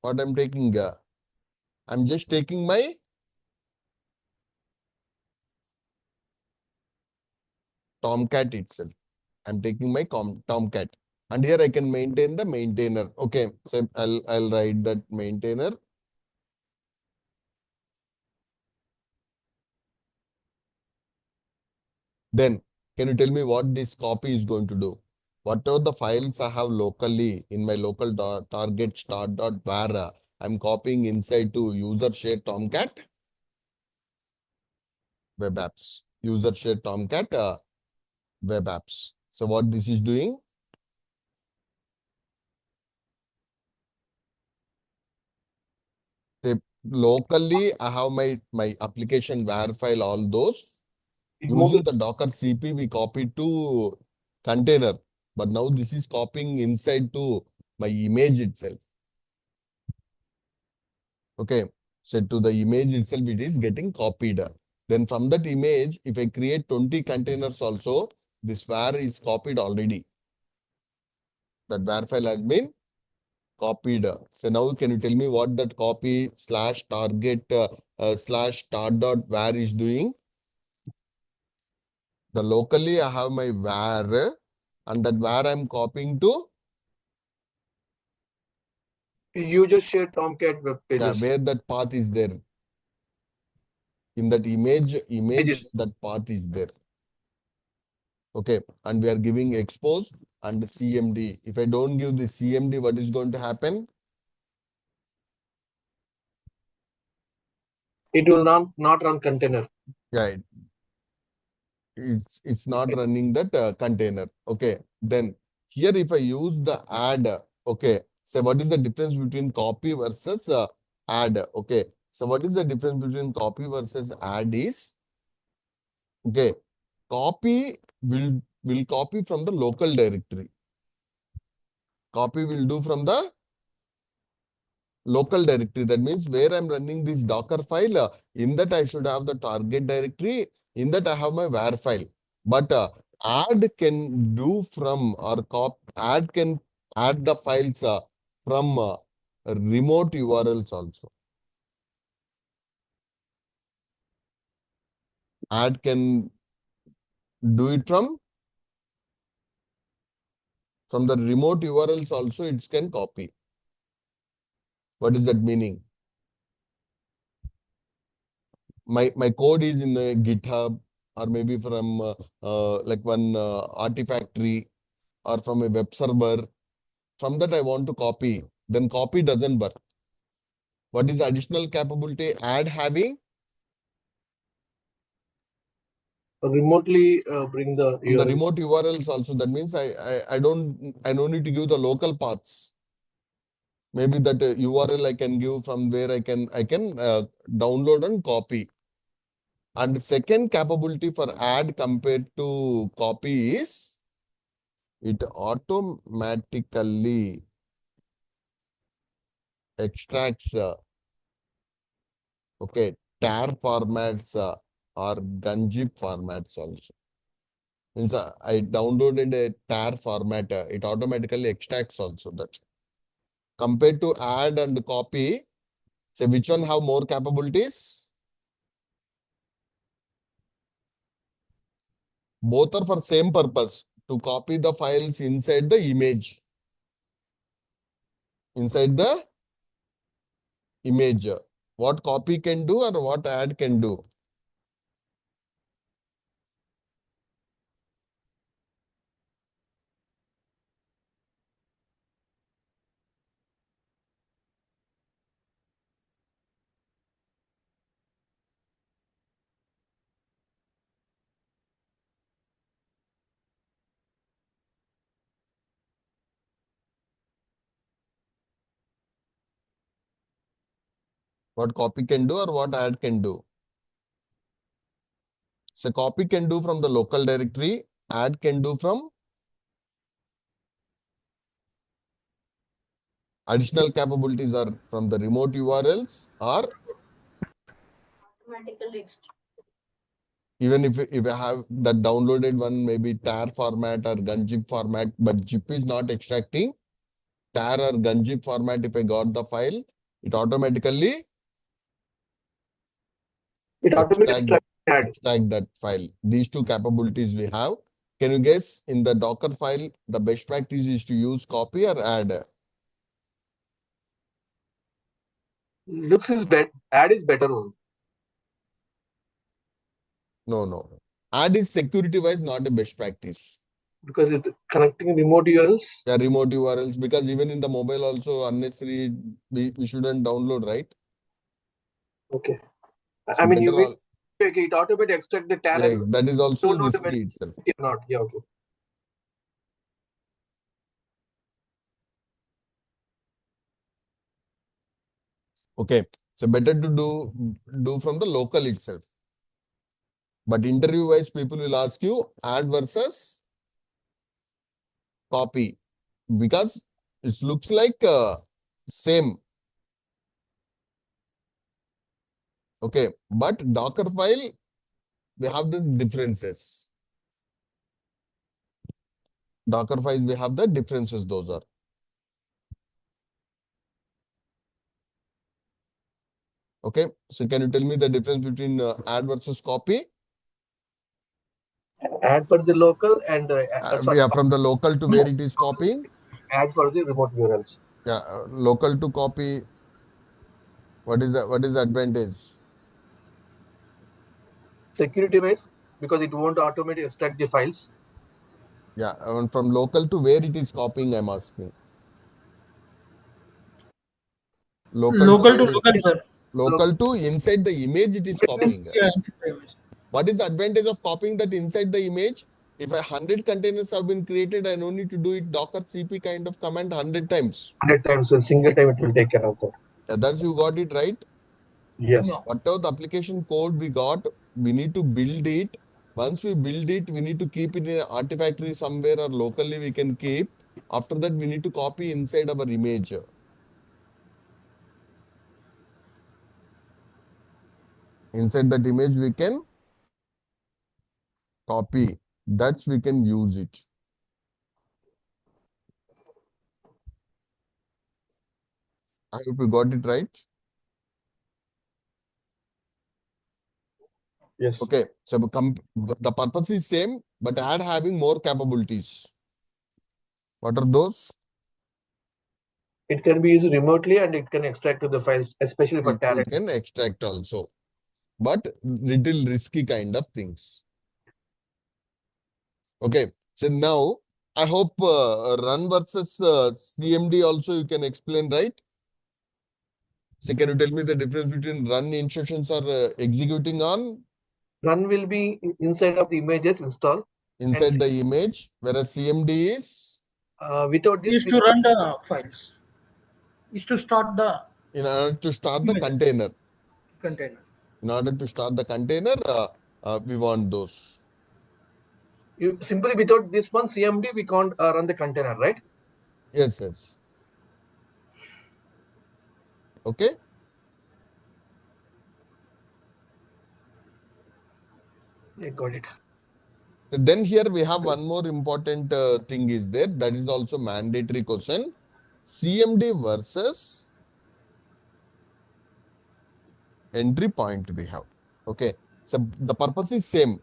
A: What I'm taking? I'm just taking my Tomcat itself. I'm taking my Tomcat. And here I can maintain the maintainer. Okay, so I'll write that maintainer. Then can you tell me what this copy is going to do? What are the files I have locally in my local target start.var? I'm copying inside to user share Tomcat web apps. User share Tomcat web apps. So what this is doing? locally I have my application var file, all those.
C: It moves
A: Using the Docker CP, we copy to container. But now this is copying inside to my image itself. Okay. So to the image itself, it is getting copied. Then from that image, if I create 20 containers also, this var is copied already. That var file has been copied. So now can you tell me what that copy slash target slash start dot var is doing? The locally I have my var and that var I'm copying to
C: you just share Tomcat web pages.
A: where that path is there. In that image,
C: Pages.
A: that path is there. Okay. And we are giving expose and CMD. If I don't give the CMD, what is going to happen?
C: It will not run container.
A: Yeah, it's not running that container. Okay. Then here, if I use the add, okay. So what is the difference between copy versus add? Okay. So what is the difference between copy versus add is, okay, copy will copy from the local directory. Copy will do from the local directory. That means where I'm running this Docker file, in that I should have the target directory. In that I have my var file. But add can do from or add can add the files from remote URLs also. Add can do it from the remote URLs also. It can copy. What is that meaning? My code is in a GitHub or maybe from like one Artifactory or from a web server. From that I want to copy. Then copy doesn't work. What is the additional capability add having?
C: Remotely bring the
A: On the
C: URL.
A: remote URLs also. That means I don't need to give the local paths. Maybe that URL I can give from where I can download and copy. And second capability for add compared to copy is it automatically extracts okay, tar formats or gunzip formats also. Means I downloaded a tar format, it automatically extracts also that. Compared to add and copy, say which one have more capabilities? Both are for same purpose, to copy the files inside the image. Inside the image. What copy can do or what add can do? What copy can do or what add can do? So copy can do from the local directory, add can do from additional capabilities are from the remote URLs or even if I have that downloaded one, maybe tar format or gunzip format, but zip is not extracting tar or gunzip format. If I got the file, it automatically
C: extract add.
A: extract that file. These two capabilities we have. Can you guess in the Docker file, the best practice is to use copy or add?
C: Looks is add is better one.
A: No. Add is security wise not a best practice.
C: Because it's connecting remote URLs.
A: Yeah, remote URLs, because even in the mobile also unnecessary, we shouldn't download, right?
C: Okay.
A: So
C: I mean, you
A: better
C: will okay, it automatically extract the tar.
A: yeah, that is also
C: don't know
A: risky
C: whether
A: itself.
C: or not. Yeah, okay.
A: Okay. So better to do from the local itself. But interview wise, people will ask you add versus copy because it looks like same. Okay, but Docker file, we have these differences. Docker files, we have the differences, those are. Okay, so can you tell me the difference between add versus copy?
C: Add for the local and sorry,
A: Yeah, from the local to where it is copying.
C: add for the remote URLs.
A: Yeah, local to copy. What is the advantage?
C: Security wise, because it won't automatically extract the files.
A: Yeah, and from local to where it is copying, I'm asking.
E: Local to
A: where it-
E: local, sir.
A: local to inside the image it is copying.
E: Yeah, inside the image.
A: What is the advantage of copying that inside the image? If 100 containers have been created, I don't need to do it Docker CP kind of command 100 times.
C: 100 times, a single time it will take care of that.
A: That's you got it right.
C: Yes.
E: Yeah.
A: Whatever the application code we got, we need to build it. Once we build it, we need to keep it in an Artifactory somewhere or locally we can keep. After that, we need to copy inside our image. Inside that image, we can copy. That's we can use it. I hope you got it right.
C: Yes.
A: Okay, so the purpose is same, but add having more capabilities. What are those?
C: It can be used remotely and it can extract to the files, especially for
A: It
C: talent.
A: can extract also, but little risky kind of things. Okay, so now I hope run versus CMD also you can explain, right? So can you tell me the difference between run instructions or executing on
C: Run will be inside of the images installed.
A: inside the image, whereas CMD is
C: Without this,
E: Is to run the files. Is to start the
A: in order to start the
E: Images.
A: container.
E: container.
A: In order to start the container, we want those.
C: you simply without this one CMD, we can't run the container, right?
A: Yes, yes. Okay.
C: I got it.
A: Then here we have one more important thing is there. That is also mandatory question. CMD versus entry point we have. Okay. So the purpose is same.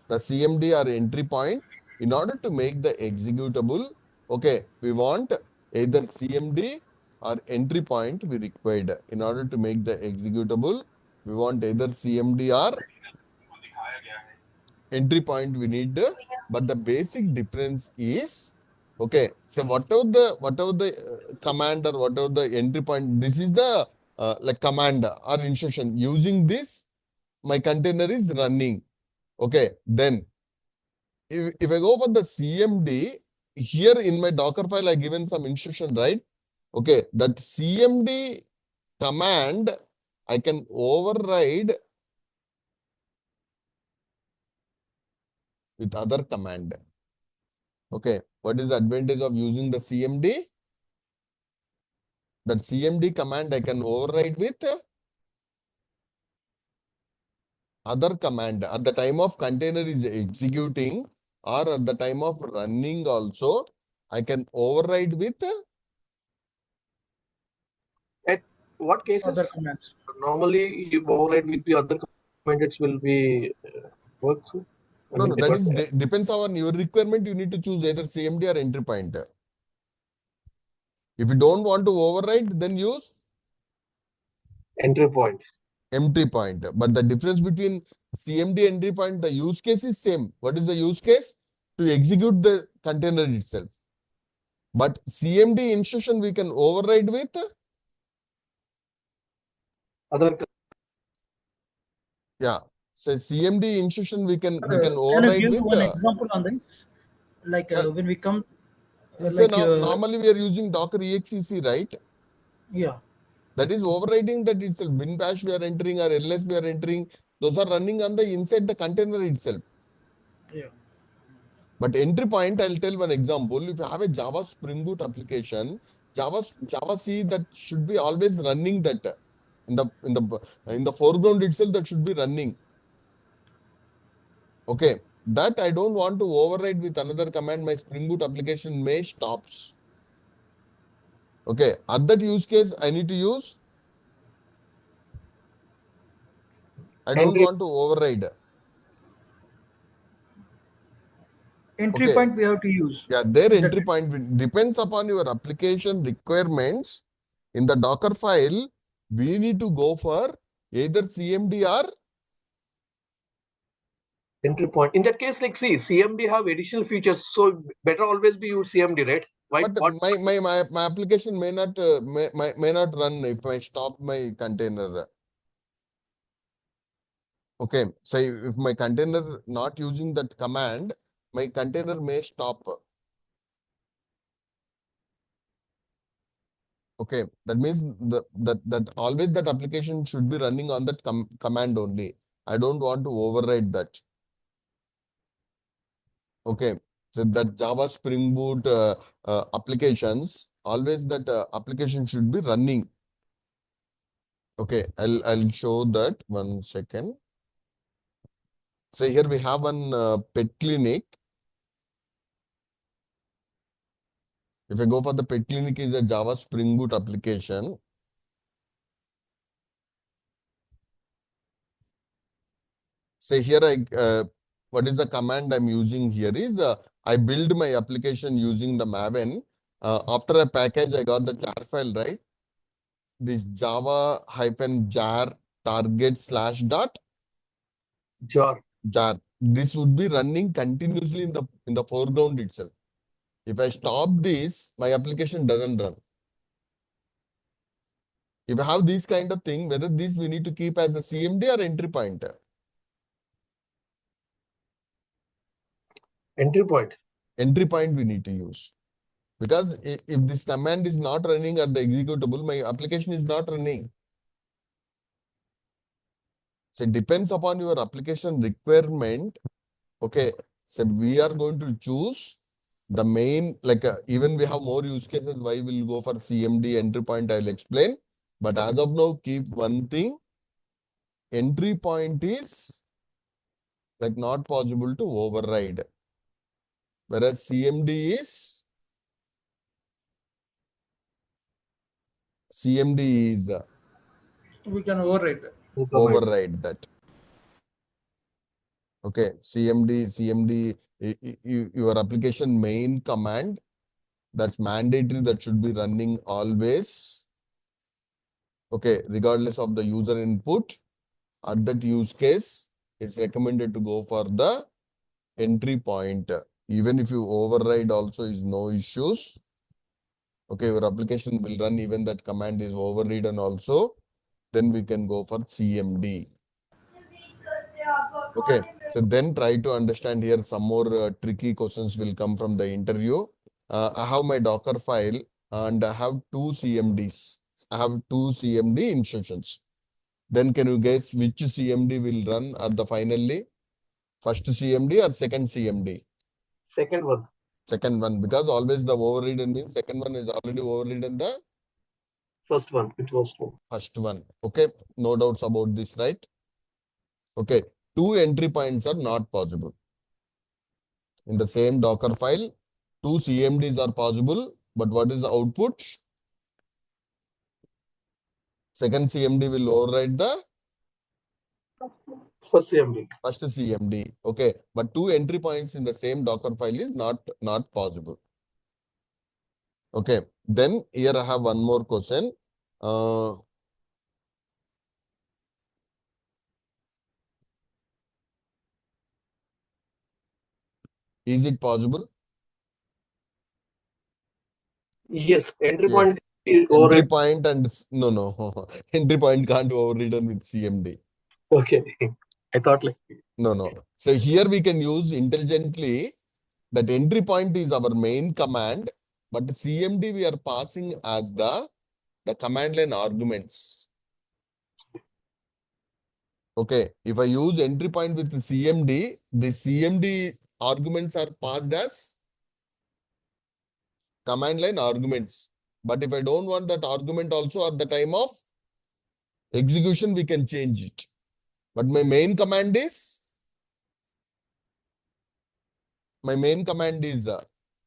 A: The CMD or entry point, in order to make the executable, okay, we want either CMD or entry point we required. In order to make the executable, we want either CMD or entry point we need, but the basic difference is, okay, so whatever the command or whatever the entry point, this is the like command or instruction. Using this, my container is running. Okay, then if I go for the CMD, here in my Docker file, I given some instruction, right? Okay, that CMD command, I can override with other command. Okay, what is the advantage of using the CMD? That CMD command I can override with other command. At the time of container is executing or at the time of running also, I can override with
C: At what cases
E: Other commands.
C: normally you override with the other commands will be works?
A: no, that is depends on your requirement. You need to choose either CMD or entry point. If you don't want to override, then use
C: entry point.
A: entry point. But the difference between CMD entry point, the use case is same. What is the use case? To execute the container itself. But CMD instruction we can override with
C: Other
A: yeah. So CMD instruction we can
E: Can you
A: override
E: give
A: with
E: one example on this? Like when we come,
A: normally we are using Docker exec, right?
E: yeah.
A: That is overriding that itself. Bin bash we are entering or ls we are entering. Those are running on the inside the container itself.
E: Yeah.
A: But entry point, I'll tell one example. If you have a Java Spring Boot application, Java C that should be always running that in the foreground itself that should be running. Okay, that I don't want to override with another command. My Spring Boot application may stops. Okay, at that use case, I need to use. I don't
C: Entry-
A: want to override.
E: Entry
A: Okay.
E: point we have to use.
A: Yeah, their
E: That-
A: entry point depends upon your application requirements. In the Docker file, we need to go for either CMD or
C: Entry point. In that case, like see, CMD have additional features, so better always be use CMD, right? Why?
A: but
C: What?
A: my application may not may not run if I stop my container. Okay, so if my container not using that command, my container may stop. Okay, that means that always that application should be running on that command only. I don't want to override that. Okay, so that Java Spring Boot applications, always that application should be running. Okay, I'll show that 1 second. So here we have one pet clinic. If I go for the pet clinic is a Java Spring Boot application. Say here what is the command I'm using here is I build my application using the Maven. After a package, I got the jar file, right? This java-jar target/dot
C: Jar.
A: jar. This would be running continuously in the foreground itself. If I stop this, my application doesn't run. If I have this kind of thing, whether this we need to keep as a CMD or entry pointer.
C: Entry point.
A: Entry point we need to use. Because if this command is not running at the executable, my application is not running. So it depends upon your application requirement. Okay, so we are going to choose the main, like even we have more use cases, why we'll go for CMD entry point, I'll explain. But as of now, keep one thing, entry point is like not possible to override. Whereas CMD is
E: we can override that.
A: override that. Okay, CMD, your application main command, that's mandatory, that should be running always. Okay, regardless of the user input, at that use case, it's recommended to go for the entry point. Even if you override also is no issues. Okay, your application will run even that command is overridden also. Then we can go for CMD. Okay, so then try to understand here some more tricky questions will come from the interview. I have my Docker file and I have two CMDs. I have two CMD instructions. Then can you guess which CMD will run at the finally? First CMD or second CMD?
C: Second one.
A: Second one, because always the overridden means second one is already overridden the
C: First one. It was two.
A: first one. Okay, no doubts about this, right? Okay, two entry points are not possible. In the same Docker file, two CMDs are possible, but what is the output? Second CMD will override the
C: First CMD.
A: first CMD. Okay, but two entry points in the same Docker file is not possible. Okay, then here I have one more question. Is it possible?
C: Yes. Entry
A: Yes.
C: point is
A: Entry
C: override.
A: point and no. Entry point can't overridden with CMD.
C: Okay. I thought like
A: No. So here we can use intelligently that entry point is our main command, but CMD we are passing as the the command line arguments. Okay, if I use entry point with the CMD arguments are passed as command line arguments. But if I don't want that argument also at the time of execution, we can change it. But my main command is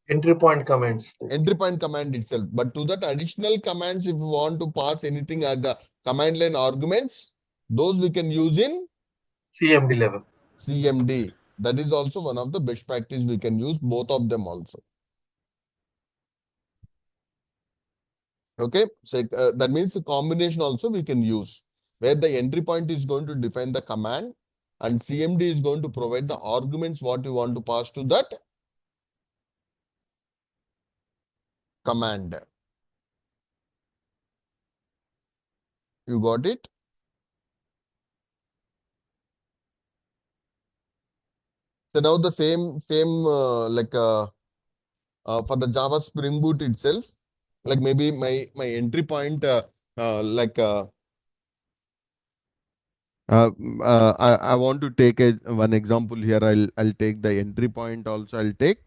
C: Entry point comments.
A: entry point command itself. But to that additional commands, if we want to pass anything as the command line arguments, those we can use in
C: CMD level.
A: CMD. That is also one of the best practice. We can use both of them also. Okay, so that means the combination also we can use where the entry point is going to define the command and CMD is going to provide the arguments what you want to pass to that command. You got it? So now the same for the Java Spring Boot itself, like maybe my entry point I want to take one example here. I'll take the entry point also. I'll take.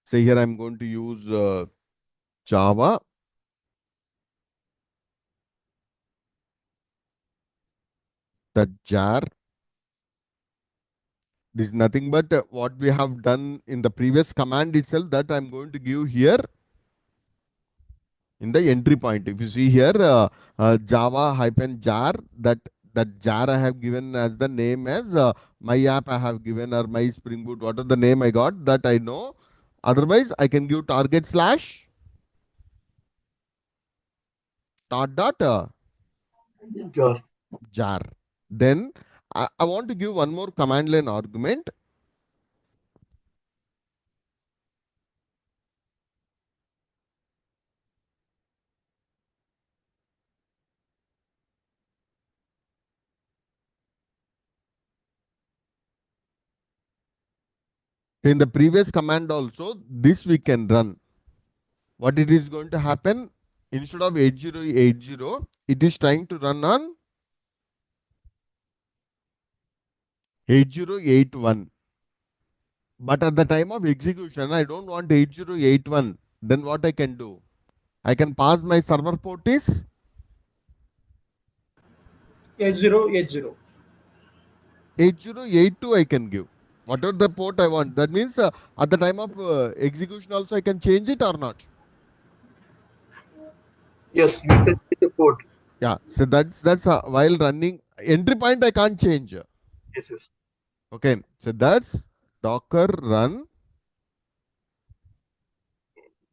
A: Say here I'm going to use Java. The jar. This is nothing but what we have done in the previous command itself that I'm going to give here in the entry point. If you see here Java hyphen jar, that jar I have given as the name as my app I have given or my Spring Boot, whatever the name I got, that I know. Otherwise, I can give target slash dot
C: Sure.
A: jar. Then I want to give one more command line argument. In the previous command also, this we can run. What it is going to happen, instead of 8080, it is trying to run on 8081. But at the time of execution, I don't want 8081. Then what I can do? I can pass my server port is
E: 8080.
A: 8082 I can give. Whatever the port I want. That means at the time of execution also I can change it or not.
C: Yes, you can see the port.
A: Yeah. So that's while running entry point I can't change.
C: Yes, yes.
A: Okay. So that's Docker run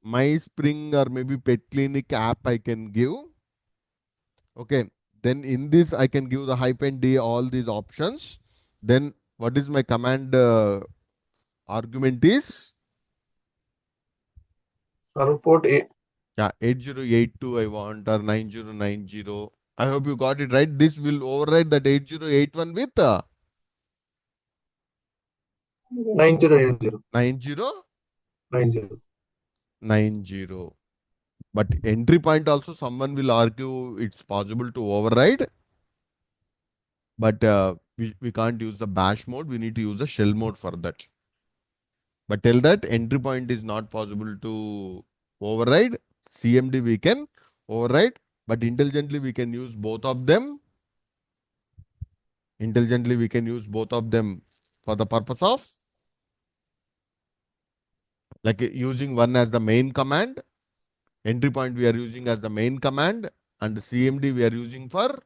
A: my Spring or maybe Pet Clinic app I can give. Okay. Then in this I can give the -d all these options. Then what is my command argument is?
C: Server port A.
A: Yeah, 8082 I want or 9090. I hope you got it right. This will override that 8081 with
C: 9080.
A: 9090.
C: 90.
A: But entry point also someone will argue it's possible to override. But we can't use the bash mode. We need to use the shell mode for that. But tell that entry point is not possible to override. CMD we can override, but intelligently we can use both of them. Intelligently we can use both of them for the purpose of like using one as the main command. Entry point we are using as the main command and CMD we are using for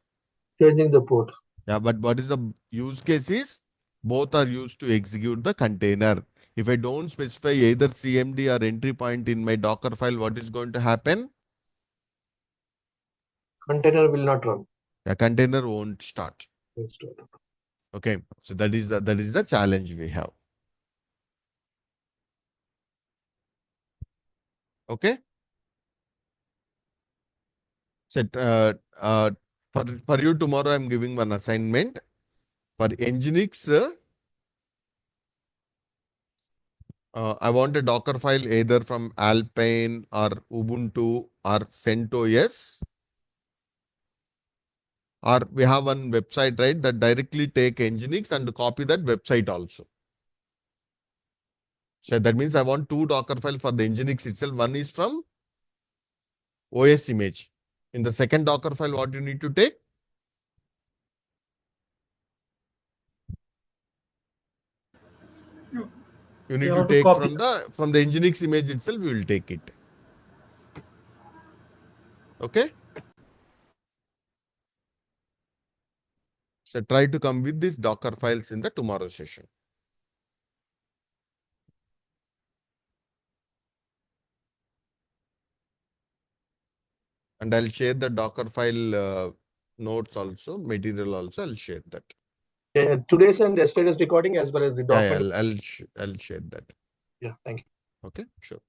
C: Changing the port.
A: yeah, but what is the use case is both are used to execute the container. If I don't specify either CMD or entry point in my Docker file, what is going to happen?
C: Container will not run.
A: The container won't start.
C: Will start.
A: Okay, so that is the challenge we have. Okay. So for you tomorrow, I'm giving one assignment for Nginx. I want a Docker file either from Alpine or Ubuntu or CentOS. Or we have one website, right, that directly take Nginx and copy that website also. So that means I want two Docker files for the Nginx itself. One is from OS image. In the second Docker file, what you need to take? You need
E: You
A: to
E: have to
A: take
E: copy.
A: from the Nginx image itself, we will take it. Okay? So try to come with these Docker files in the tomorrow session. And I'll share the Docker file notes also, material also, I'll share that.
C: Yeah, today's and yesterday's recording as well as the
A: Yeah,
C: document.
A: I'll share that.
C: Yeah, thank you.
A: Okay, sure.